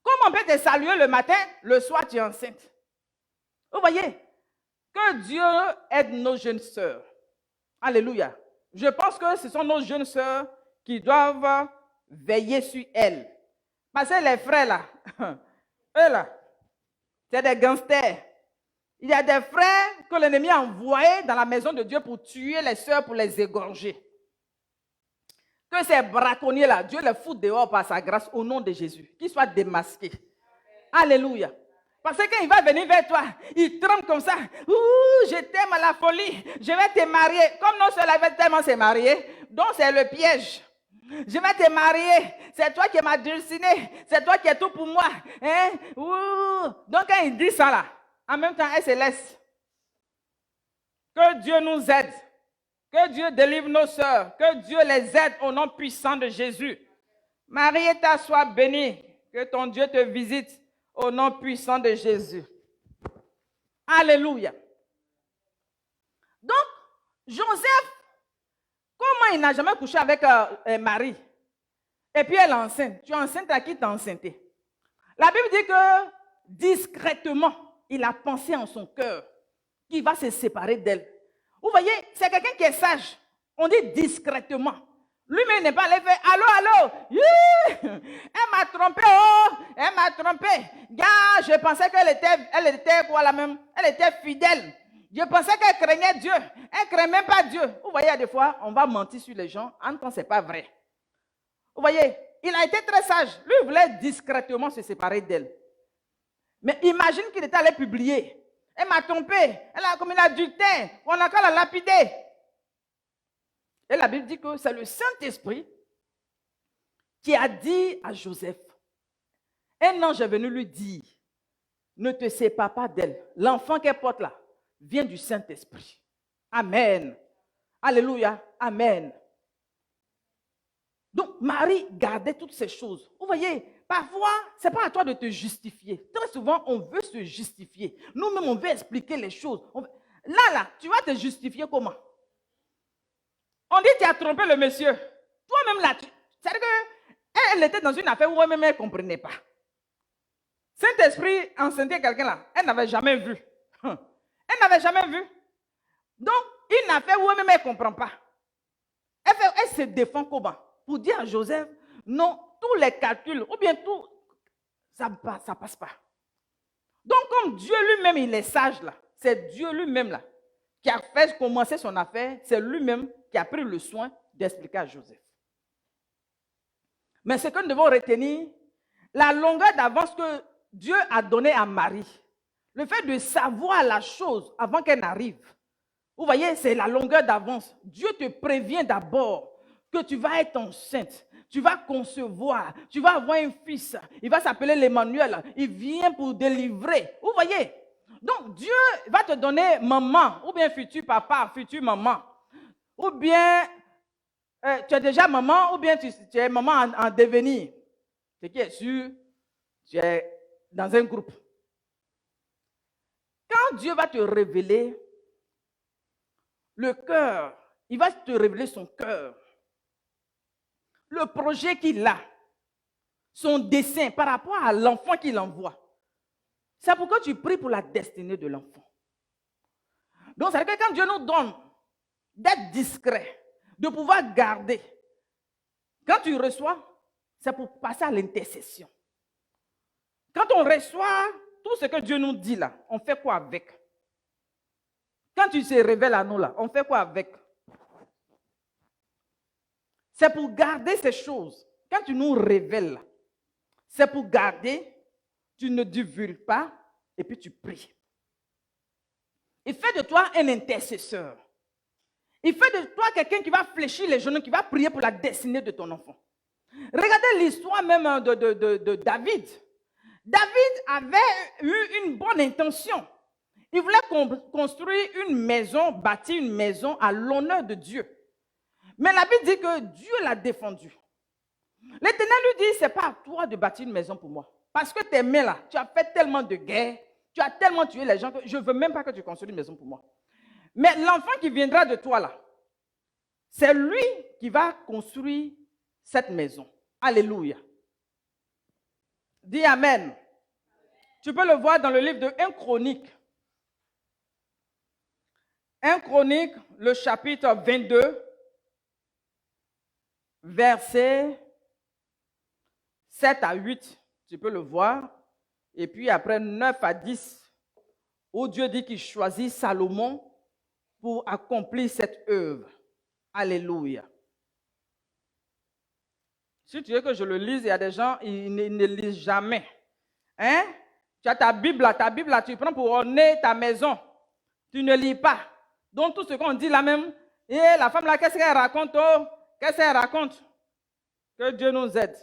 Comment on peut te saluer le matin, le soir, tu es enceinte? Vous voyez, que Dieu aide nos jeunes sœurs. Alléluia. Je pense que ce sont nos jeunes sœurs qui doivent veiller sur elles. Parce que les frères là, eux là, c'est des gangsters. Il y a des frères que l'ennemi a envoyés dans la maison de Dieu pour tuer les sœurs, pour les égorger. Que ces braconniers-là, Dieu les fout dehors par sa grâce au nom de Jésus. Qu'ils soient démasqués. Alléluia. Parce que quand il va venir vers toi, il tremble comme ça. Ouh, je t'aime à la folie. Je vais te marier. Comme nos sœurs avaient tellement se marier, donc c'est le piège. Je vais te marier. C'est toi qui m'as dessiné. C'est toi qui es tout pour moi. Hein? Ouh. Donc quand il dit ça là, en même temps, elle se laisse. Que Dieu nous aide. Que Dieu délivre nos sœurs. Que Dieu les aide au nom puissant de Jésus. Marietta, sois bénie. Que ton Dieu te visite au nom puissant de Jésus. Alléluia. Donc, Joseph, comment il n'a jamais couché avec Marie? Et puis elle est enceinte. Tu es enceinte, à qui t'as enceinté? La Bible dit que discrètement, il a pensé en son cœur qu'il va se séparer d'elle. Vous voyez, c'est quelqu'un qui est sage. On dit discrètement. Lui-même n'est pas allé faire allô, allô. Elle m'a trompé, oh, elle m'a trompé. Gars, je pensais qu'elle était quoi la même? Elle était fidèle. Je pensais qu'elle craignait Dieu. Elle ne craignait même pas Dieu. Vous voyez, des fois, on va mentir sur les gens. En temps, ce n'est pas vrai. Vous voyez, il a été très sage. Lui, il voulait discrètement se séparer d'elle. Mais imagine qu'il était allé publier. Elle m'a trompé. Elle a commis l'adultère. On a qu'à la lapider. Et la Bible dit que c'est le Saint-Esprit qui a dit à Joseph, un ange est venu lui dire, ne te sépare pas d'elle. L'enfant qu'elle porte là vient du Saint-Esprit. Amen. Alléluia. Amen. Donc, Marie gardait toutes ces choses. Vous voyez, parfois, ce n'est pas à toi de te justifier. Très souvent, on veut se justifier. Nous-mêmes, on veut expliquer les choses. Là, tu vas te justifier comment? On dit que tu as trompé le monsieur. Toi-même, là, c'est-à-dire qu'elle était dans une affaire où elle-même, elle ne comprenait pas. Saint-Esprit enceintait quelqu'un là. Elle n'avait jamais vu. Elle n'avait jamais vu. Donc, une affaire où elle-même, elle ne comprend pas. Elle se défend comment? Pour dire à Joseph, non, tous les calculs, ou bien tout, ça ne passe pas. Donc, comme Dieu lui-même, il est sage là, c'est Dieu lui-même là, qui a fait commencer son affaire, c'est lui-même qui a pris le soin d'expliquer à Joseph. Mais ce que nous devons retenir, la longueur d'avance que Dieu a donnée à Marie, le fait de savoir la chose avant qu'elle n'arrive, vous voyez, c'est la longueur d'avance. Dieu te prévient d'abord que tu vas être enceinte, tu vas concevoir, tu vas avoir un fils, il va s'appeler l'Emmanuel, il vient pour délivrer. Vous voyez? Donc Dieu va te donner maman, ou bien futur papa, future maman, ou bien tu es déjà maman, ou bien tu es maman en devenir. Ce qui est sûr, tu es dans un groupe. Quand Dieu va te révéler le cœur, il va te révéler son cœur, le projet qu'il a, son dessein par rapport à l'enfant qu'il envoie. C'est pourquoi tu pries pour la destinée de l'enfant. Donc, c'est-à-dire que quand Dieu nous donne d'être discret, de pouvoir garder, quand tu reçois, c'est pour passer à l'intercession. Quand on reçoit tout ce que Dieu nous dit là, on fait quoi avec? Quand tu se révèles à nous là, on fait quoi avec? C'est pour garder ces choses. Quand tu nous révèles, c'est pour garder, tu ne divulgues pas et puis tu pries. Il fait de toi un intercesseur. Il fait de toi quelqu'un qui va fléchir les genoux, qui va prier pour la destinée de ton enfant. Regardez l'histoire même de David. David avait eu une bonne intention. Il voulait construire une maison, bâtir une maison à l'honneur de Dieu. Mais la Bible dit que Dieu l'a défendu. L'Éternel lui dit, ce n'est pas à toi de bâtir une maison pour moi. Parce que tes mains là, tu as fait tellement de guerres, Tu as tellement tué les gens que je ne veux même pas que tu construises une maison pour moi. Mais l'enfant qui viendra de toi là, c'est lui qui va construire cette maison. Alléluia. Dis Amen. Tu peux le voir dans le livre de 1 Chronique. 1 Chronique, le chapitre 22, versets 7 à 8. Tu peux le voir. Et puis après 9 à 10, où Dieu dit qu'il choisit Salomon pour accomplir cette œuvre. Alléluia. Si tu veux que je le lise, il y a des gens, ils ne lisent jamais. Hein? Tu as ta Bible là, tu prends pour orner ta maison. Tu ne lis pas. Donc tout ce qu'on dit là même, et la femme là, qu'est-ce qu'elle raconte? Oh, qu'est-ce qu'elle raconte? Que Dieu nous aide.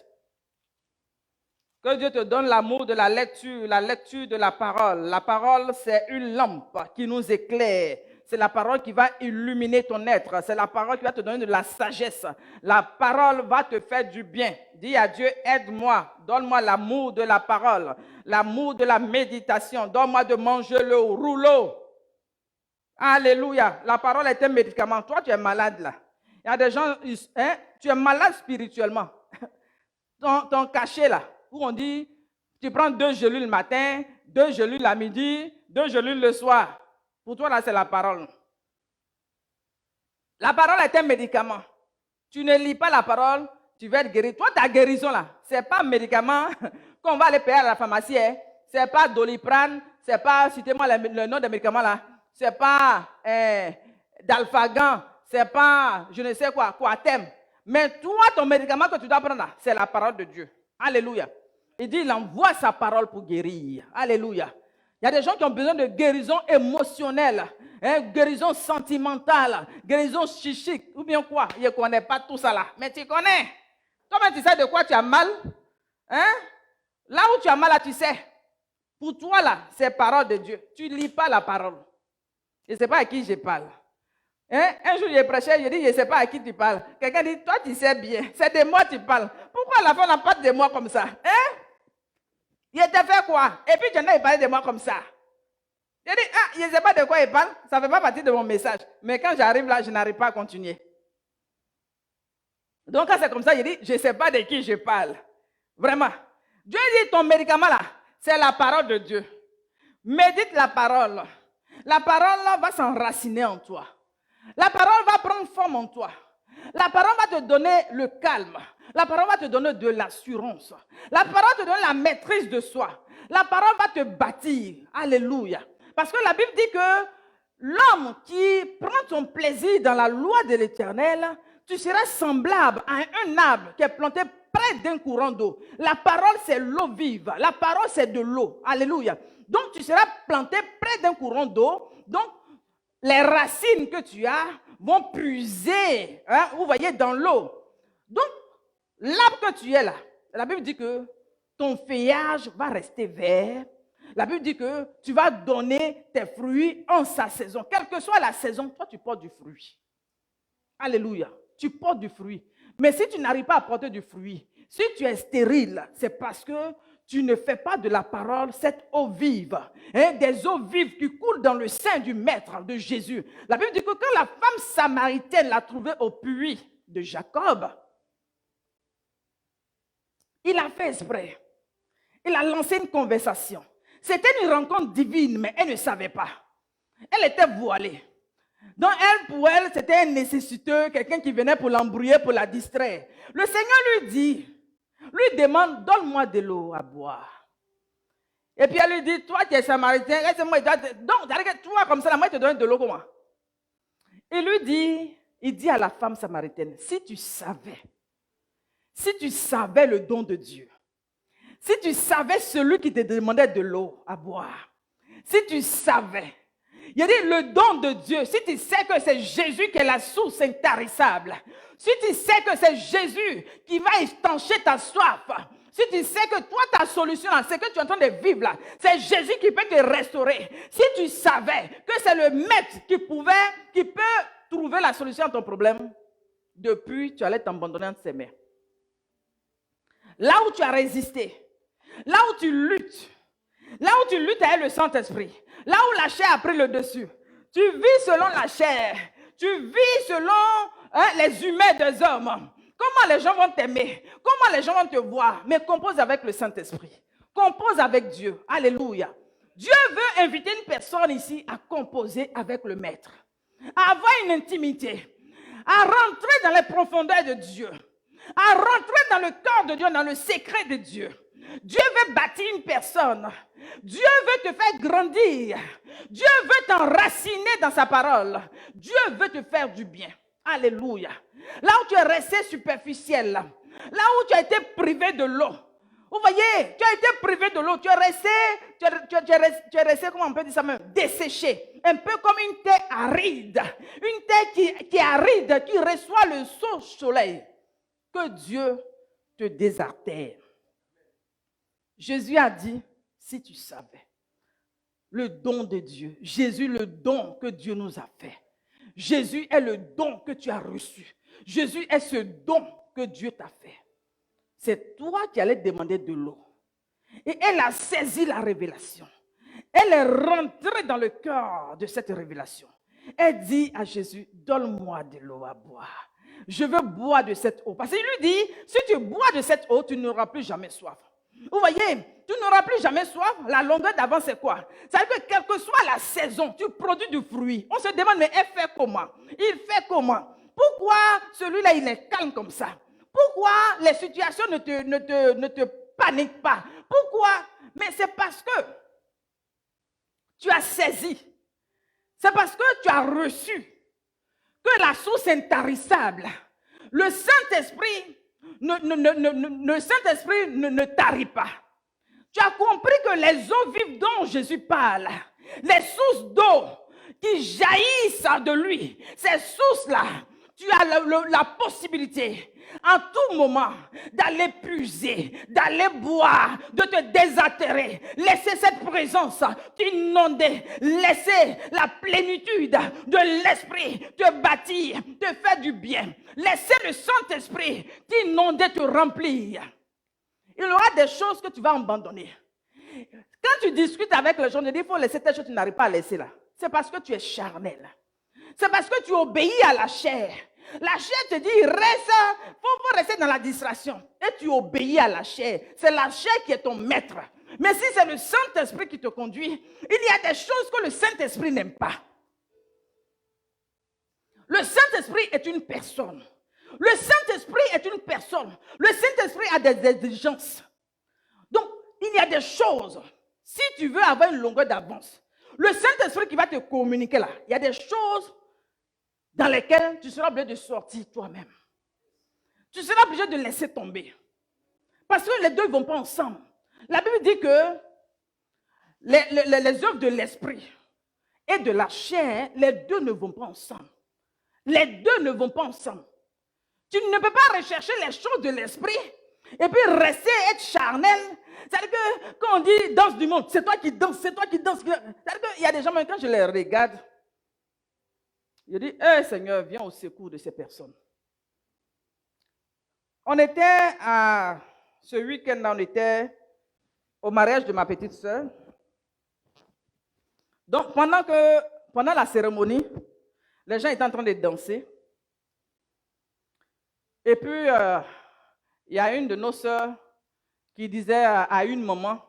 Que Dieu te donne l'amour de la lecture de la parole. La parole, c'est une lampe qui nous éclaire. C'est la parole qui va illuminer ton être. C'est la parole qui va te donner de la sagesse. La parole va te faire du bien. Dis à Dieu, aide-moi. Donne-moi l'amour de la parole. L'amour de la méditation. Donne-moi de manger le rouleau. Alléluia. La parole est un médicament. Toi, tu es malade là. Il y a des gens, hein, tu es malade spirituellement. Ton cachet là, où on dit, tu prends 2 gélules le matin, 2 gélules à midi, 2 gélules le soir. Pour toi là, c'est la parole. La parole est un médicament. Tu ne lis pas la parole, tu vas être guéri. Toi, ta guérison là, ce n'est pas un médicament qu'on va aller payer à la pharmacie. Hein. Ce n'est pas Doliprane, ce n'est pas, citez-moi le nom des médicaments là, ce n'est pas Dalfagan, ce n'est pas je ne sais quoi, Coatem. Mais toi, ton médicament que tu dois prendre là, c'est la parole de Dieu. Alléluia. Il dit, il envoie sa parole pour guérir. Alléluia. Il y a des gens qui ont besoin de guérison émotionnelle, hein, guérison sentimentale, guérison psychique, ou bien quoi. Je ne connais pas tout ça là. Mais tu connais. Toi-même, tu sais de quoi tu as mal. Hein? Là où tu as mal, là, tu sais. Pour toi, là, c'est parole de Dieu. Tu ne lis pas la parole. Je ne sais pas à qui je parle. Hein? Un jour, j'ai prêché, j'ai dit, je ne sais pas à qui tu parles. Quelqu'un dit, toi, tu sais bien. C'est de moi que tu parles. Pourquoi la femme n'a pas de moi comme ça? Hein? Il t'a fait quoi? Et puis, tu en as parlé de moi comme ça. J'ai dit, je ne sais pas de quoi il parle. Ça ne fait pas partie de mon message. Mais quand j'arrive là, je n'arrive pas à continuer. Donc, quand c'est comme ça, j'ai dit, je ne sais pas de qui je parle. Vraiment. Dieu dit, ton médicament là, c'est la parole de Dieu. Médite la parole. La parole là va s'enraciner en toi. La parole va prendre forme en toi. La parole va te donner le calme. La parole va te donner de l'assurance. La parole te donne la maîtrise de soi. La parole va te bâtir. Alléluia. Parce que la Bible dit que l'homme qui prend son plaisir dans la loi de l'Éternel, tu seras semblable à un arbre qui est planté près d'un courant d'eau. La parole, c'est l'eau vive. La parole, c'est de l'eau. Alléluia. Donc, tu seras planté près d'un courant d'eau. Donc, les racines que tu as vont puiser, hein, vous voyez, dans l'eau. Donc, l'arbre que tu es là, la Bible dit que ton feuillage va rester vert. La Bible dit que tu vas donner tes fruits en sa saison. Quelle que soit la saison, toi, tu portes du fruit. Alléluia. Tu portes du fruit. Mais si tu n'arrives pas à porter du fruit, si tu es stérile, c'est parce que tu ne fais pas de la parole cette eau vive, hein, des eaux vives qui coulent dans le sein du Maître, de Jésus. La Bible dit que quand la femme samaritaine l'a trouvé au puits de Jacob, il a fait exprès. Il a lancé une conversation. C'était une rencontre divine, mais elle ne savait pas. Elle était voilée. Donc pour elle, c'était un nécessiteux, quelqu'un qui venait pour l'embrouiller, pour la distraire. Le Seigneur lui demande, donne-moi de l'eau à boire. Et puis elle lui dit, toi tu es samaritain, laisse-moi, donc toi comme ça, moi je te donne de l'eau comment? Il dit à la femme samaritaine, si tu savais le don de Dieu, si tu savais celui qui te demandait de l'eau à boire, si tu savais, il a dit le don de Dieu, si tu sais que c'est Jésus qui est la source intarissable, si tu sais que c'est Jésus qui va étancher ta soif, si tu sais que toi, ta solution, c'est que tu es en train de vivre là, c'est Jésus qui peut te restaurer. Si tu savais que c'est le maître qui peut trouver la solution à ton problème, depuis, tu allais t'abandonner entre ses mains. Là où tu as résisté, là où tu luttes, Là où tu luttes avec le Saint-Esprit, là où la chair a pris le dessus, tu vis selon la chair, tu vis selon les humains des hommes. Comment les gens vont t'aimer? Comment les gens vont te voir? Mais compose avec le Saint-Esprit. Compose avec Dieu. Alléluia. Dieu veut inviter une personne ici à composer avec le Maître, à avoir une intimité, à rentrer dans les profondeurs de Dieu, à rentrer dans le corps de Dieu, dans le secret de Dieu. Dieu veut bâtir une personne. Dieu veut te faire grandir. Dieu veut t'enraciner dans sa parole. Dieu veut te faire du bien. Alléluia. Là où tu es resté superficiel, là où tu as été privé de l'eau. Vous voyez, tu as été privé de l'eau. Tu es resté, comment on peut dire ça même, desséché. Un peu comme une terre aride. Une terre qui est aride, qui reçoit le soleil. Que Dieu te désartère. Jésus a dit, si tu savais, le don de Dieu, Jésus, le don que Dieu nous a fait. Jésus est le don que tu as reçu. Jésus est ce don que Dieu t'a fait. C'est toi qui allais demander de l'eau. Et elle a saisi la révélation. Elle est rentrée dans le cœur de cette révélation. Elle dit à Jésus, donne-moi de l'eau à boire. Je veux boire de cette eau. Parce qu'il lui dit, si tu bois de cette eau, tu n'auras plus jamais soif. Vous voyez, tu n'auras plus jamais soif. La longueur d'avance, c'est quoi? Ça veut dire que quelle que soit la saison, tu produis du fruit. On se demande, mais elle fait comment? Il fait comment? Pourquoi celui-là, il est calme comme ça? Pourquoi les situations ne te paniquent pas? Pourquoi? Mais c'est parce que tu as saisi. C'est parce que tu as reçu que la source intarissable, le Saint-Esprit, ne tarit pas. Tu as compris que les eaux vives dont Jésus parle, les sources d'eau qui jaillissent de lui, ces sources-là, tu as la possibilité en tout moment d'aller puiser, d'aller boire, de te désaltérer. Laisser cette présence t'inonder, laisser la plénitude de l'esprit te bâtir, te faire du bien. Laisser le Saint-Esprit t'inonder, te remplir. Il y aura des choses que tu vas abandonner. Quand tu discutes avec les gens, tu dis, il faut laisser telle chose que tu n'arrives pas à laisser là. C'est parce que tu es charnel. C'est parce que tu obéis à la chair. La chair te dit, reste, faut rester dans la distraction. Et tu obéis à la chair. C'est la chair qui est ton maître. Mais si c'est le Saint-Esprit qui te conduit, il y a des choses que le Saint-Esprit n'aime pas. Le Saint-Esprit est une personne. Le Saint-Esprit est une personne. Le Saint-Esprit a des exigences. Donc, il y a des choses. Si tu veux avoir une longueur d'avance, le Saint-Esprit qui va te communiquer là, il y a des choses dans lesquelles tu seras obligé de sortir toi-même. Tu seras obligé de laisser tomber. Parce que les deux ne vont pas ensemble. La Bible dit que les œuvres de l'esprit et de la chair, les deux ne vont pas ensemble. Les deux ne vont pas ensemble. Tu ne peux pas rechercher les choses de l'esprit et puis rester, être charnel. C'est-à-dire que quand on dit danse du monde, c'est toi qui danses, c'est toi qui danses. C'est-à-dire qu'il y a des gens, même quand je les regarde, je dis, Seigneur, viens au secours de ces personnes. On était ce week-end, on était au mariage de ma petite sœur. Donc, pendant la cérémonie, les gens étaient en train de danser. Et puis, il y a une de nos sœurs qui disait à une maman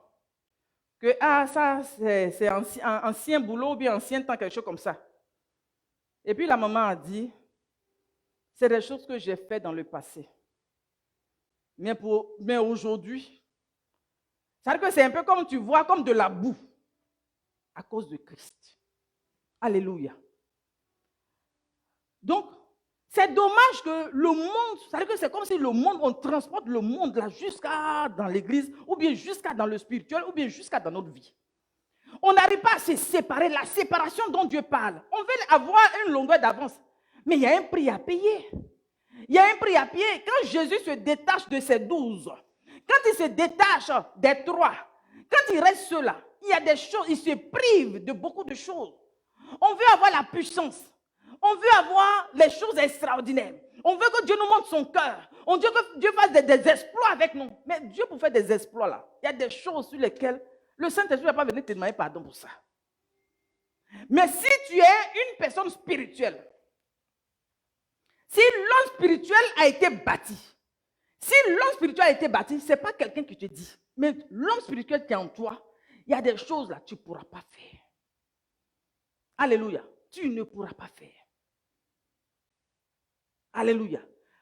que ça, c'est ancien boulot ou bien ancien temps, quelque chose comme ça. Et puis, la maman a dit, c'est des choses que j'ai faites dans le passé. Mais aujourd'hui, c'est-à-dire que c'est un peu comme tu vois, comme de la boue à cause de Christ. Alléluia. Donc, c'est dommage que le monde, c'est-à-dire que c'est comme si le monde, on transporte le monde là jusqu'à dans l'église, ou bien jusqu'à dans le spirituel, ou bien jusqu'à dans notre vie. On n'arrive pas à se séparer, la séparation dont Dieu parle. On veut avoir une longueur d'avance, mais il y a un prix à payer. Il y a un prix à payer. Quand Jésus se détache de ses 12, quand il se détache des 3, quand il reste ceux-là, il y a des choses, il se prive de beaucoup de choses. On veut avoir la puissance. On veut avoir les choses extraordinaires. On veut que Dieu nous montre son cœur. On veut que Dieu fasse des exploits avec nous. Mais Dieu, pour faire des exploits là, il y a des choses sur lesquelles Le Saint-Esprit ne va pas venir te demander pardon pour ça. Mais si tu es une personne spirituelle, si l'homme spirituel a été bâti, ce n'est pas quelqu'un qui te dit, mais l'homme spirituel qui est en toi, il y a des choses là que tu ne pourras pas faire. Alléluia. Tu ne pourras pas faire. Alléluia.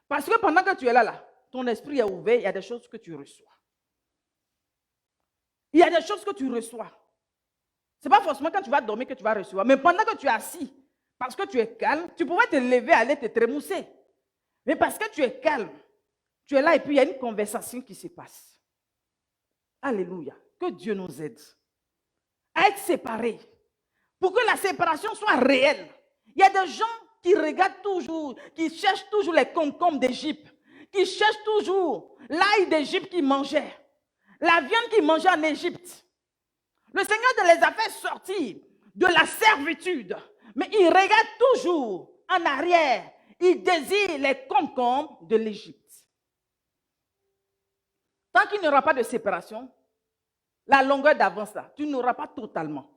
Parce que pendant que tu es là, ton esprit est ouvert, il y a des choses que tu reçois. Il y a des choses que tu reçois. Ce n'est pas forcément quand tu vas dormir que tu vas recevoir, mais pendant que tu es assis, parce que tu es calme, tu pourrais te lever, aller te trémousser. Mais parce que tu es calme, tu es là et puis il y a une conversation qui se passe. Alléluia. Que Dieu nous aide à être séparés. Pour que la séparation soit réelle. Il y a des gens qui regardent toujours, qui cherchent toujours les concombres d'Égypte, qui cherchent toujours l'ail d'Égypte qu'ils mangeaient, la viande qu'ils mangeaient en Égypte. Le Seigneur les a fait sortir de la servitude, mais ils regardent toujours en arrière. Ils désirent les concombres de l'Égypte. Tant qu'il n'y aura pas de séparation, la longueur d'avance là, tu n'auras pas totalement.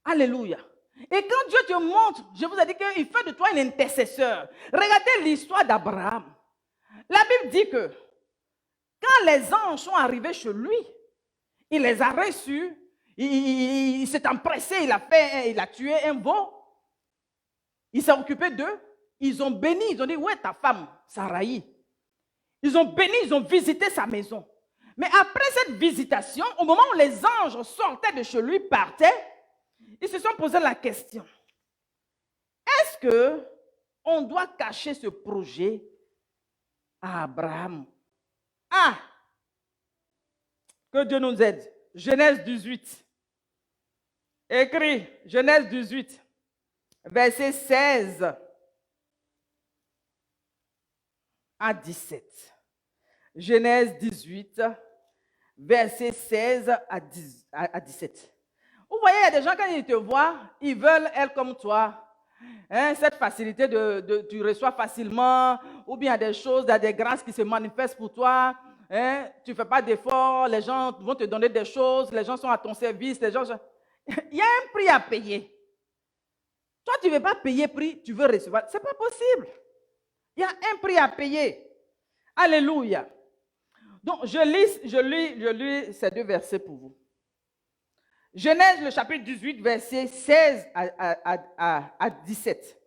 Alléluia. Et quand Dieu te montre, je vous ai dit qu'il fait de toi un intercesseur. Regardez l'histoire d'Abraham. La Bible dit que quand les anges sont arrivés chez lui, il les a reçus, il s'est empressé, il a tué un veau, il s'est occupé d'eux, ils ont béni, ils ont dit, où est ta femme, Saraï? Ils ont béni, ils ont visité sa maison. Mais après cette visitation, au moment où les anges sortaient de chez lui, partaient, ils se sont posé la question. Est-ce qu'on doit cacher ce projet à Abraham? Ah! Que Dieu nous aide. Genèse 18. Écrit, Genèse 18, verset 16 à 17. Genèse 18, verset 16 à 17. Vous voyez, il y a des gens, quand ils te voient, ils veulent être comme toi. Hein, cette facilité tu reçois facilement, ou bien il y a des choses, il y a des grâces qui se manifestent pour toi. Hein, tu ne fais pas d'efforts, les gens vont te donner des choses, les gens sont à ton service. Il y a un prix à payer. Toi, tu ne veux pas payer prix, tu veux recevoir. Ce n'est pas possible. Il y a un prix à payer. Alléluia. Donc, je lis ces deux versets pour vous. Genèse, le chapitre 18, versets 16 à 17.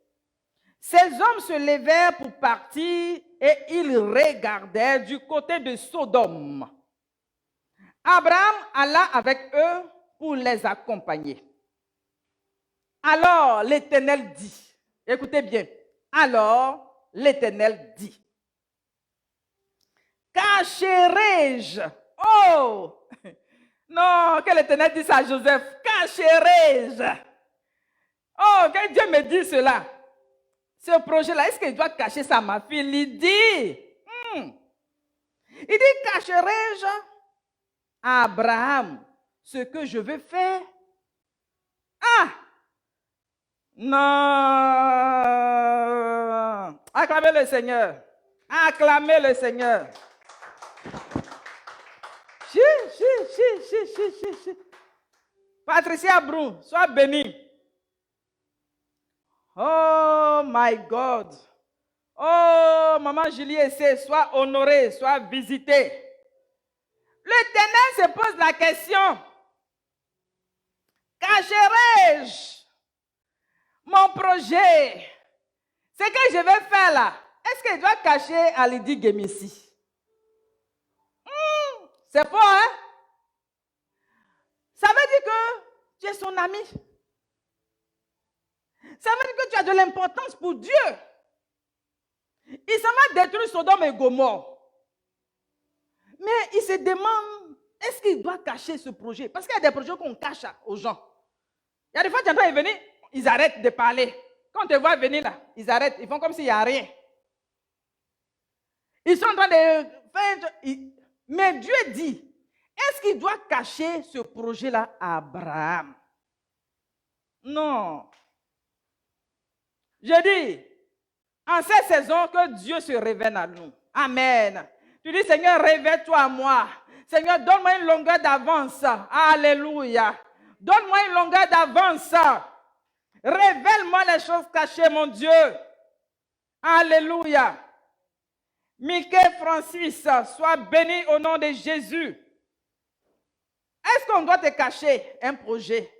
Ces hommes se levèrent pour partir et ils regardèrent du côté de Sodome. Abraham alla avec eux pour les accompagner. Alors l'Éternel dit, écoutez bien, alors l'Éternel dit, cacherai-je, oh, non, que l'Éternel dise à Joseph, cacherai-je. Oh, que Dieu me dit cela. Ce projet-là, est-ce qu'il doit cacher ça à ma fille? Il dit, il dit, cacherai-je à Abraham ce que je veux faire? Ah! Non! Acclamez le Seigneur. Acclamez le Seigneur. Patricia Brou, sois bénie. Oh my God. Oh, maman Julie Essé, sois honorée, sois visitée. L'Éternel se pose la question. Cacherai-je mon projet? Ce que je vais faire là, est-ce qu'il doit cacher à Lydie Gemissi? C'est fort, hein? Ça veut dire que tu es son ami. Ça veut dire que tu as de l'importance pour Dieu. Il s'en va détruire Sodome et Gomorrhe. Mais il se demande, est-ce qu'il doit cacher ce projet? Parce qu'il y a des projets qu'on cache aux gens. Il y a des fois, tu entends venir, ils arrêtent de parler. Quand on te voit venir là, ils arrêtent, ils font comme s'il n'y a rien. Ils sont en train de faire... Mais Dieu dit, est-ce qu'il doit cacher ce projet-là à Abraham? Non. Je dis, en cette saison, que Dieu se révèle à nous. Amen. Tu dis, Seigneur, révèle-toi à moi. Seigneur, donne-moi une longueur d'avance. Alléluia. Donne-moi une longueur d'avance. Révèle-moi les choses cachées, mon Dieu. Alléluia. Mickey Francis, sois béni au nom de Jésus. Est-ce qu'on doit te cacher un projet?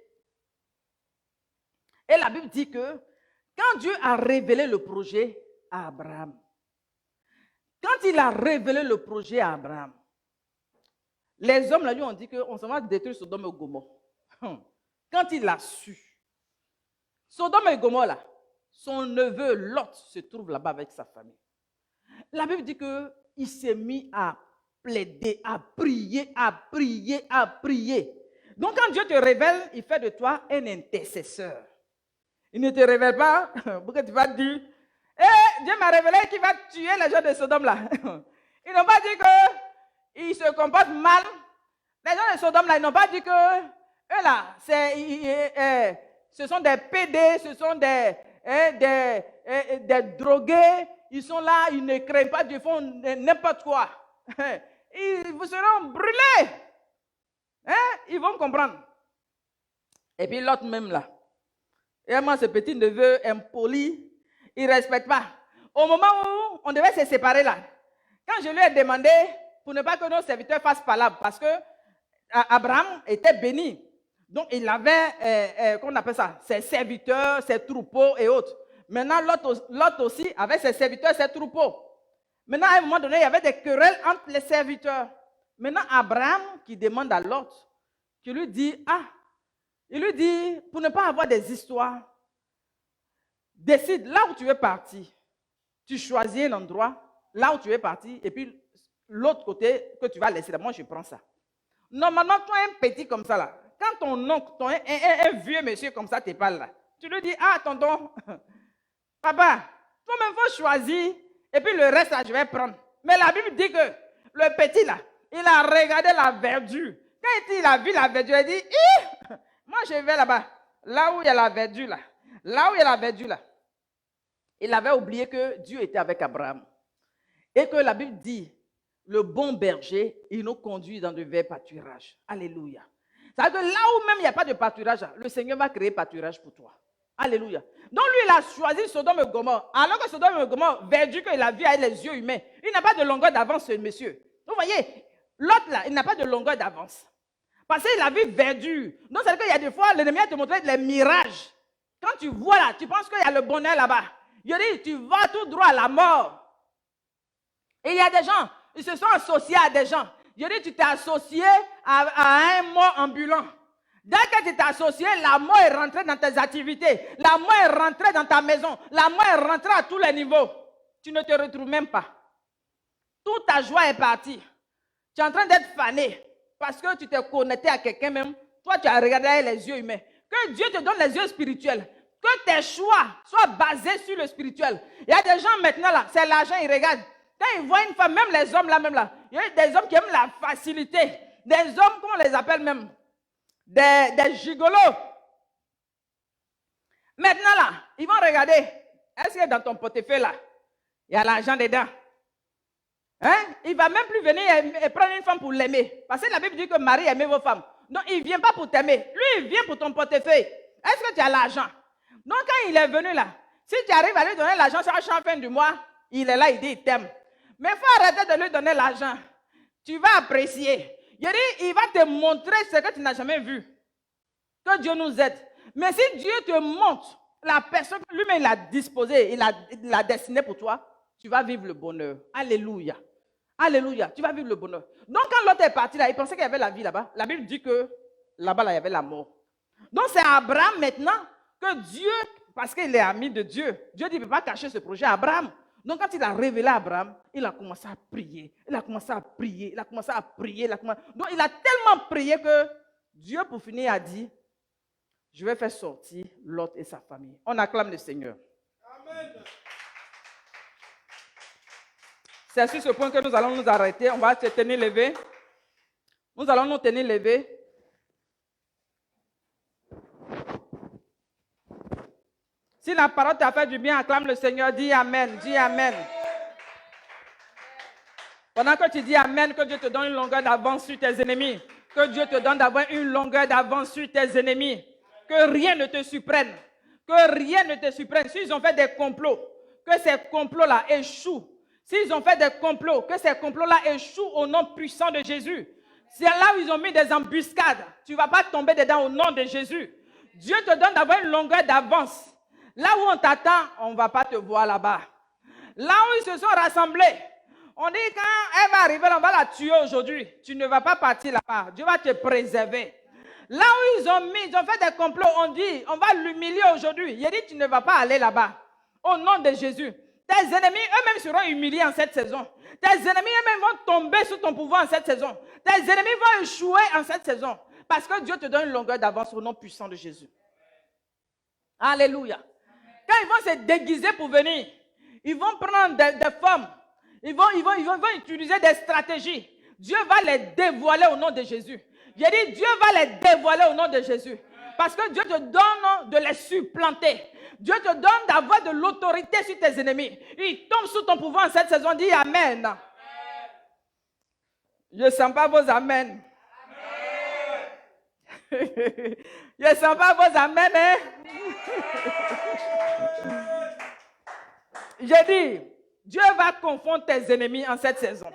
Et la Bible dit que quand Dieu a révélé le projet à Abraham, quand il a révélé le projet à Abraham, les hommes là, lui ont dit qu'on s'en va détruire Sodome et Gomorrhe. Quand il a su, Sodome et Gomorrhe là, son neveu Lot se trouve là-bas avec sa famille. La Bible dit qu'il s'est mis à plaider, à prier, à prier, à prier. Donc quand Dieu te révèle, il fait de toi un intercesseur. Il ne te révèle pas pour que tu vas dire, Dieu m'a révélé qu'il va tuer les gens de Sodome là. Ils n'ont pas dit qu'ils se comportent mal. Les gens de Sodome là, ils n'ont pas dit que eux là, ce sont des PD, ce sont des drogués. Ils sont là, ils ne craignent pas Dieu, ils font n'importe quoi. Ils vous seront brûlés. Ils vont comprendre. Et puis l'autre même là. Et moi, ce petit neveu impoli, il ne respecte pas. Au moment où on devait se séparer là, quand je lui ai demandé pour ne pas que nos serviteurs fassent palabre, parce que Abraham était béni. Donc il avait, comment on appelle ça, ses serviteurs, ses troupeaux et autres. Maintenant, Lot aussi avait ses serviteurs, ses troupeaux. Maintenant, à un moment donné, il y avait des querelles entre les serviteurs. Maintenant, Abraham qui demande à Lot, qui lui dit, il lui dit, pour ne pas avoir des histoires, décide là où tu veux partir. Tu choisis un endroit, là où tu veux partir, et puis l'autre côté que tu vas laisser là. Moi, je prends ça. Normalement, toi, un petit comme ça là, quand ton oncle, un vieux monsieur comme ça te parle là, tu lui dis, tonton, papa, toi-même, il faut choisir, et puis le reste là, je vais prendre. Mais la Bible dit que le petit là, il a regardé la verdure. Quand il a vu la verdure, il a dit, moi je vais là-bas, là où il y a la verdure là, là où il y a la verdure là. Il avait oublié que Dieu était avec Abraham. Et que la Bible dit, le bon berger, il nous conduit dans de verts pâturages. Alléluia. Ça veut dire que là où même il n'y a pas de pâturage, le Seigneur va créer pâturage pour toi. Alléluia. Donc lui, il a choisi Sodome et Gomorrhe. Alors que Sodome et Gomorrhe, verdure qu'il a vu avec les yeux humains, il n'a pas de longueur d'avance, ce monsieur. Vous voyez, l'autre là, il n'a pas de longueur d'avance. Parce qu'il a vu verdure. Donc, c'est-à-dire qu'il y a des fois, l'ennemi a te montré les mirages. Quand tu vois là, tu penses qu'il y a le bonheur là-bas. Il dit, tu vas tout droit à la mort. Et il y a des gens, ils se sont associés à des gens. Je dis, tu t'es associé à un mort ambulant. Dès que tu t'es associé, la mort est rentrée dans tes activités. La mort est rentrée dans ta maison. La mort est rentrée à tous les niveaux. Tu ne te retrouves même pas. Toute ta joie est partie. Tu es en train d'être fané parce que tu t'es connecté à quelqu'un même. Toi, tu as regardé avec les yeux humains. Que Dieu te donne les yeux spirituels. Que tes choix soient basés sur le spirituel. Il y a des gens maintenant là, c'est l'argent, ils regardent. Quand ils voient une femme, même les hommes là, même là, il y a des hommes qui aiment la facilité. Des hommes, comment on les appelle même? Des gigolos. Maintenant là, ils vont regarder. Est-ce que dans ton portefeuille là, il y a l'argent dedans? Il ne va même plus venir et prendre une femme pour l'aimer. Parce que la Bible dit que Marie aimait vos femmes. Donc il ne vient pas pour t'aimer. Lui, il vient pour ton portefeuille. Est-ce que tu as l'argent? Donc quand il est venu là, si tu arrives à lui donner l'argent sur la fin du mois, il est là, il dit il t'aime. Mais il faut arrêter de lui donner l'argent. Tu vas apprécier. Il va te montrer ce que tu n'as jamais vu. Que Dieu nous aide. Mais si Dieu te montre la personne que lui-même il a disposée, il l'a destinée pour toi, tu vas vivre le bonheur. Alléluia. Alléluia. Tu vas vivre le bonheur. Donc quand l'autre est parti là, il pensait qu'il y avait la vie là-bas. La Bible dit que là-bas, là, il y avait la mort. Donc c'est Abraham maintenant que Dieu, parce qu'il est ami de Dieu, Dieu dit qu'il ne peut pas cacher ce projet à Abraham. Donc quand il a révélé à Abraham, il a commencé à prier. Il a commencé à prier. Il a commencé à prier. Donc il a tellement prié que Dieu, pour finir, a dit, je vais faire sortir Lot et sa famille. On acclame le Seigneur. Amen. C'est sur ce point que nous allons nous arrêter. On va se tenir levé. Nous allons nous tenir levés. Si la parole t'a fait du bien, acclame le Seigneur. Dis Amen. Dis Amen. Pendant que tu dis Amen, que Dieu te donne une longueur d'avance sur tes ennemis. Que Dieu te donne d'avoir une longueur d'avance sur tes ennemis. Que rien ne te surprenne. Que rien ne te surprenne. S'ils ont fait des complots, que ces complots-là échouent. S'ils ont fait des complots, que ces complots-là échouent au nom puissant de Jésus. C'est là où ils ont mis des embuscades. Tu ne vas pas tomber dedans au nom de Jésus. Dieu te donne d'avoir une longueur d'avance. Là où on t'attend, on ne va pas te voir là-bas. Là où ils se sont rassemblés, on dit quand elle va arriver, on va la tuer aujourd'hui. Tu ne vas pas partir là-bas. Dieu va te préserver. Là où ils ont fait des complots, on dit, on va l'humilier aujourd'hui. Il a dit, tu ne vas pas aller là-bas. Au nom de Jésus. Tes ennemis eux-mêmes seront humiliés en cette saison. Tes ennemis eux-mêmes vont tomber sous ton pouvoir en cette saison. Tes ennemis vont échouer en cette saison. Parce que Dieu te donne une longueur d'avance au nom puissant de Jésus. Alléluia. Quand ils vont se déguiser pour venir, ils vont prendre des formes. Ils vont utiliser des stratégies. Dieu va les dévoiler au nom de Jésus. J'ai dit, Dieu va les dévoiler au nom de Jésus. Parce que Dieu te donne de les supplanter. Dieu te donne d'avoir de l'autorité sur tes ennemis. Ils tombent sous ton pouvoir en cette saison. Dis Amen. Je ne sens pas vos Amen. Je ne sens pas vos Amen. Hein? J'ai dit, Dieu va confondre tes ennemis en cette saison.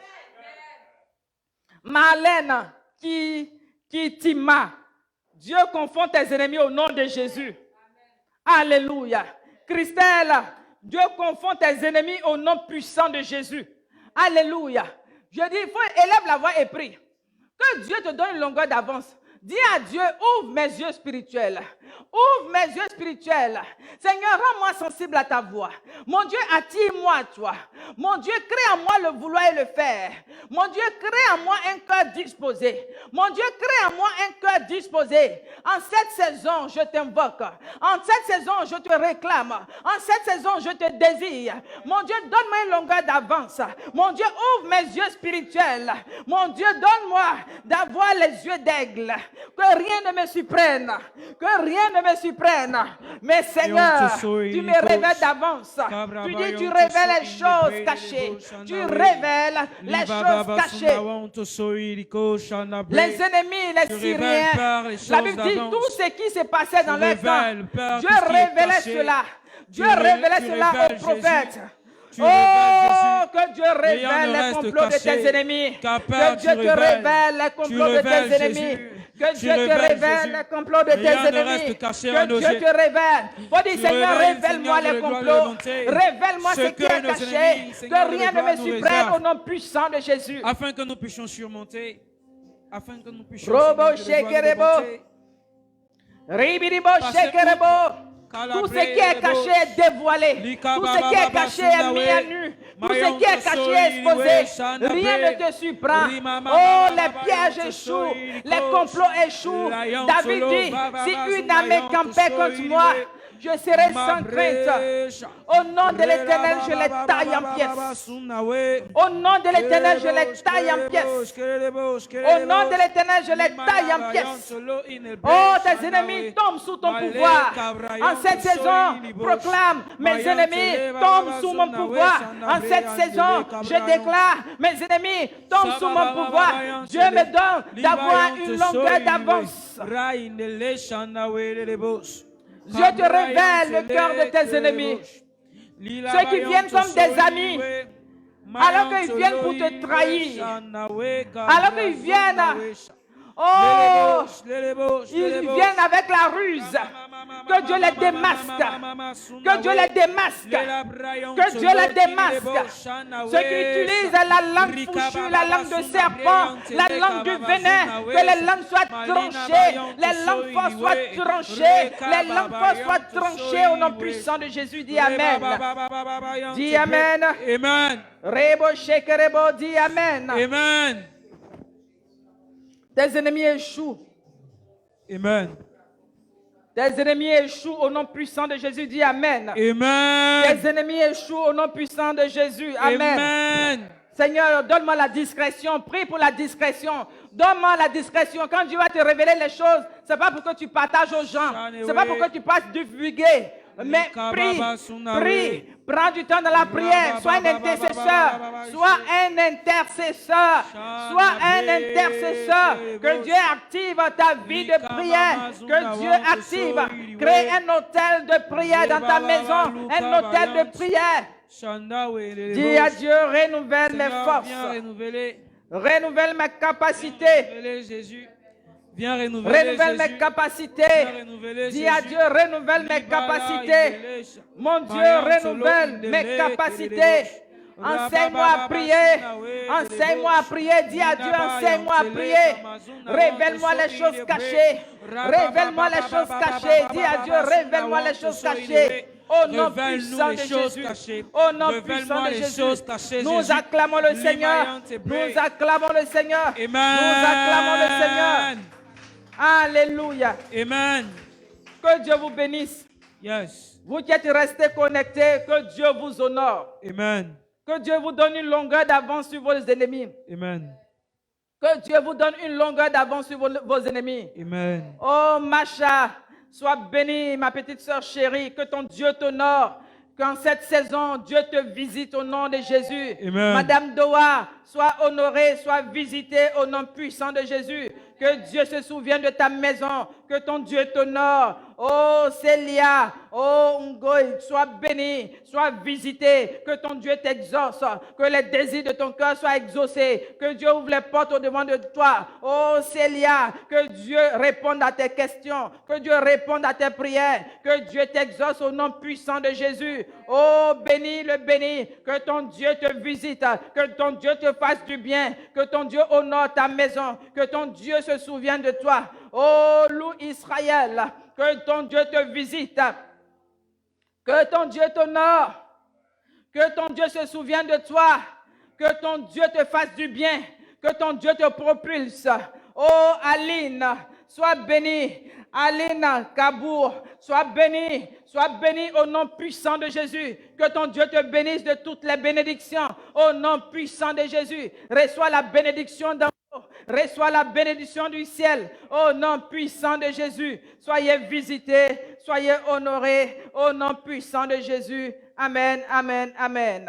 Marlène, qui t'ima, Dieu confond tes ennemis au nom de Jésus. Alléluia. Christelle, Dieu confond tes ennemis au nom puissant de Jésus. Alléluia. Je dis, il faut élève la voix et prie. Que Dieu te donne une longueur d'avance. Dis à Dieu, ouvre mes yeux spirituels. Ouvre mes yeux spirituels. Seigneur, rends-moi sensible à ta voix. Mon Dieu, attire-moi à toi. Mon Dieu, crée en moi le vouloir et le faire. Mon Dieu, crée en moi un cœur disposé. Mon Dieu, crée en moi un cœur disposé. En cette saison, je t'invoque. En cette saison, je te réclame. En cette saison, je te désire. Mon Dieu, donne-moi une longueur d'avance. Mon Dieu, ouvre mes yeux spirituels. Mon Dieu, donne-moi d'avoir les yeux d'aigle. Que rien ne me surprenne. Que rien ne me surprenne. Mais Seigneur, tu me révèles d'avance. Tu dis, tu révèles les choses cachées. Tu révèles les choses cachées. Les ennemis, les Syriens, la Bible dit tout ce qui s'est passé dans leur temps. Dieu révélait cela. Dieu révélait cela aux prophètes. Oh, que Dieu révèle les complots de tes ennemis. Que Dieu te révèle les complots de tes ennemis. Que Dieu te révèle les complots de tes ennemis. Que Dieu te révèle. Faut dire, Seigneur, révèle-moi les complots. Révèle-moi ce qui est caché. Que rien ne me surprenne au nom puissant de Jésus. Afin que nous puissions surmonter. Afin que nous puissions surmonter. Ribiribo shekerebo. Tout ce qui est caché est dévoilé. Tout ce qui est caché est mis à nu. Tout ce qui est caché est exposé. Rien ne te surprend. Oh, les pièges échouent. Les complots échouent. David dit, si une armée campait contre moi, je serai sans crainte. Au nom de l'Éternel, je les taille en pièces. Au nom de l'Éternel, je les taille en pièces. Au nom de l'Éternel, je les taille en pièces. Oh, tes ennemis tombent sous ton pouvoir. En cette saison, proclame, mes ennemis tombent sous mon pouvoir. En cette saison, je déclare, mes ennemis tombent sous mon pouvoir. Dieu me donne d'avoir une longueur d'avance. Dieu te révèle le cœur de tes ennemis. Ceux qui viennent comme des amis, alors qu'ils viennent pour te trahir, alors qu'ils viennent, oh, ils viennent avec la ruse. Que Dieu les démasque. Que Dieu les démasque. Que Dieu les démasque. Ceux qui utilisent la langue fouchue, la langue de serpent, la langue du venin, que les langues soient tranchées, les langues fortes soient tranchées, les langues fortes soient tranchées au nom puissant de Jésus. Dis Amen. Dis Amen. Amen. Rebo shekerebo, dis Amen. Amen. Tes ennemis échouent. Amen. Tes ennemis échouent au nom puissant de Jésus. Dis Amen. Amen. Tes ennemis échouent au nom puissant de Jésus. Amen. Amen. Seigneur, donne-moi la discrétion. Prie pour la discrétion. Donne-moi la discrétion. Quand Dieu va te révéler les choses, ce n'est pas pour que tu partages aux gens. Ce n'est pas pour que tu passes divulguer. Mais prie. Prends du temps dans la prière. Sois un intercesseur. Sois un intercesseur. Sois un intercesseur. Que Dieu active ta vie de prière. Que Dieu active. Crée un hôtel de prière dans ta maison. Un hôtel de prière. Dis à Dieu, renouvelle mes forces. Renouvelle mes capacités. Jésus. Viens renouveler mes capacités. Dis à Dieu, renouvelle mes capacités. Mon Dieu, renouvelle mes capacités. Enseigne-moi à prier. Enseigne-moi à prier. Dis à Dieu, enseigne-moi à prier. Révèle-moi les choses cachées. Révèle-moi les choses cachées. Dis à Dieu, révèle-moi les choses cachées. Au nom puissant de Jésus. Au nom puissant de Jésus. Nous acclamons le Seigneur. Nous acclamons le Seigneur. Nous acclamons le Seigneur. Alléluia. Amen. Que Dieu vous bénisse. Yes. Vous qui êtes restés connectés, que Dieu vous honore. Amen. Que Dieu vous donne une longueur d'avance sur vos ennemis. Amen. Que Dieu vous donne une longueur d'avance sur vos ennemis. Amen. Oh, Macha, sois bénie, ma petite sœur chérie. Que ton Dieu t'honore. Qu'en cette saison, Dieu te visite au nom de Jésus. Amen. Madame Doha, sois honorée, sois visitée au nom puissant de Jésus. Que Dieu se souvienne de ta maison. Que ton Dieu t'honore. Oh Célia, oh Ngoï, sois béni, sois visité. Que ton Dieu t'exauce. Que les désirs de ton cœur soient exaucés. Que Dieu ouvre les portes au-devant de toi. Oh Célia, que Dieu réponde à tes questions. Que Dieu réponde à tes prières. Que Dieu t'exauce au nom puissant de Jésus. Oh béni le béni. Que ton Dieu te visite. Que ton Dieu te fasse du bien. Que ton Dieu honore ta maison. Que ton Dieu se souvienne de toi. Oh loup Israël, que ton Dieu te visite. Que ton Dieu t'honore. Que ton Dieu se souvienne de toi. Que ton Dieu te fasse du bien. Que ton Dieu te propulse. Oh Aline, sois bénie. Aline Kabour, sois bénie. Sois bénie au nom puissant de Jésus. Que ton Dieu te bénisse de toutes les bénédictions. Au nom puissant de Jésus. Reçois la bénédiction d'en haut. Reçois la bénédiction du ciel. Au nom puissant de Jésus. Soyez visités. Soyez honorés. Au nom puissant de Jésus. Amen, amen, amen.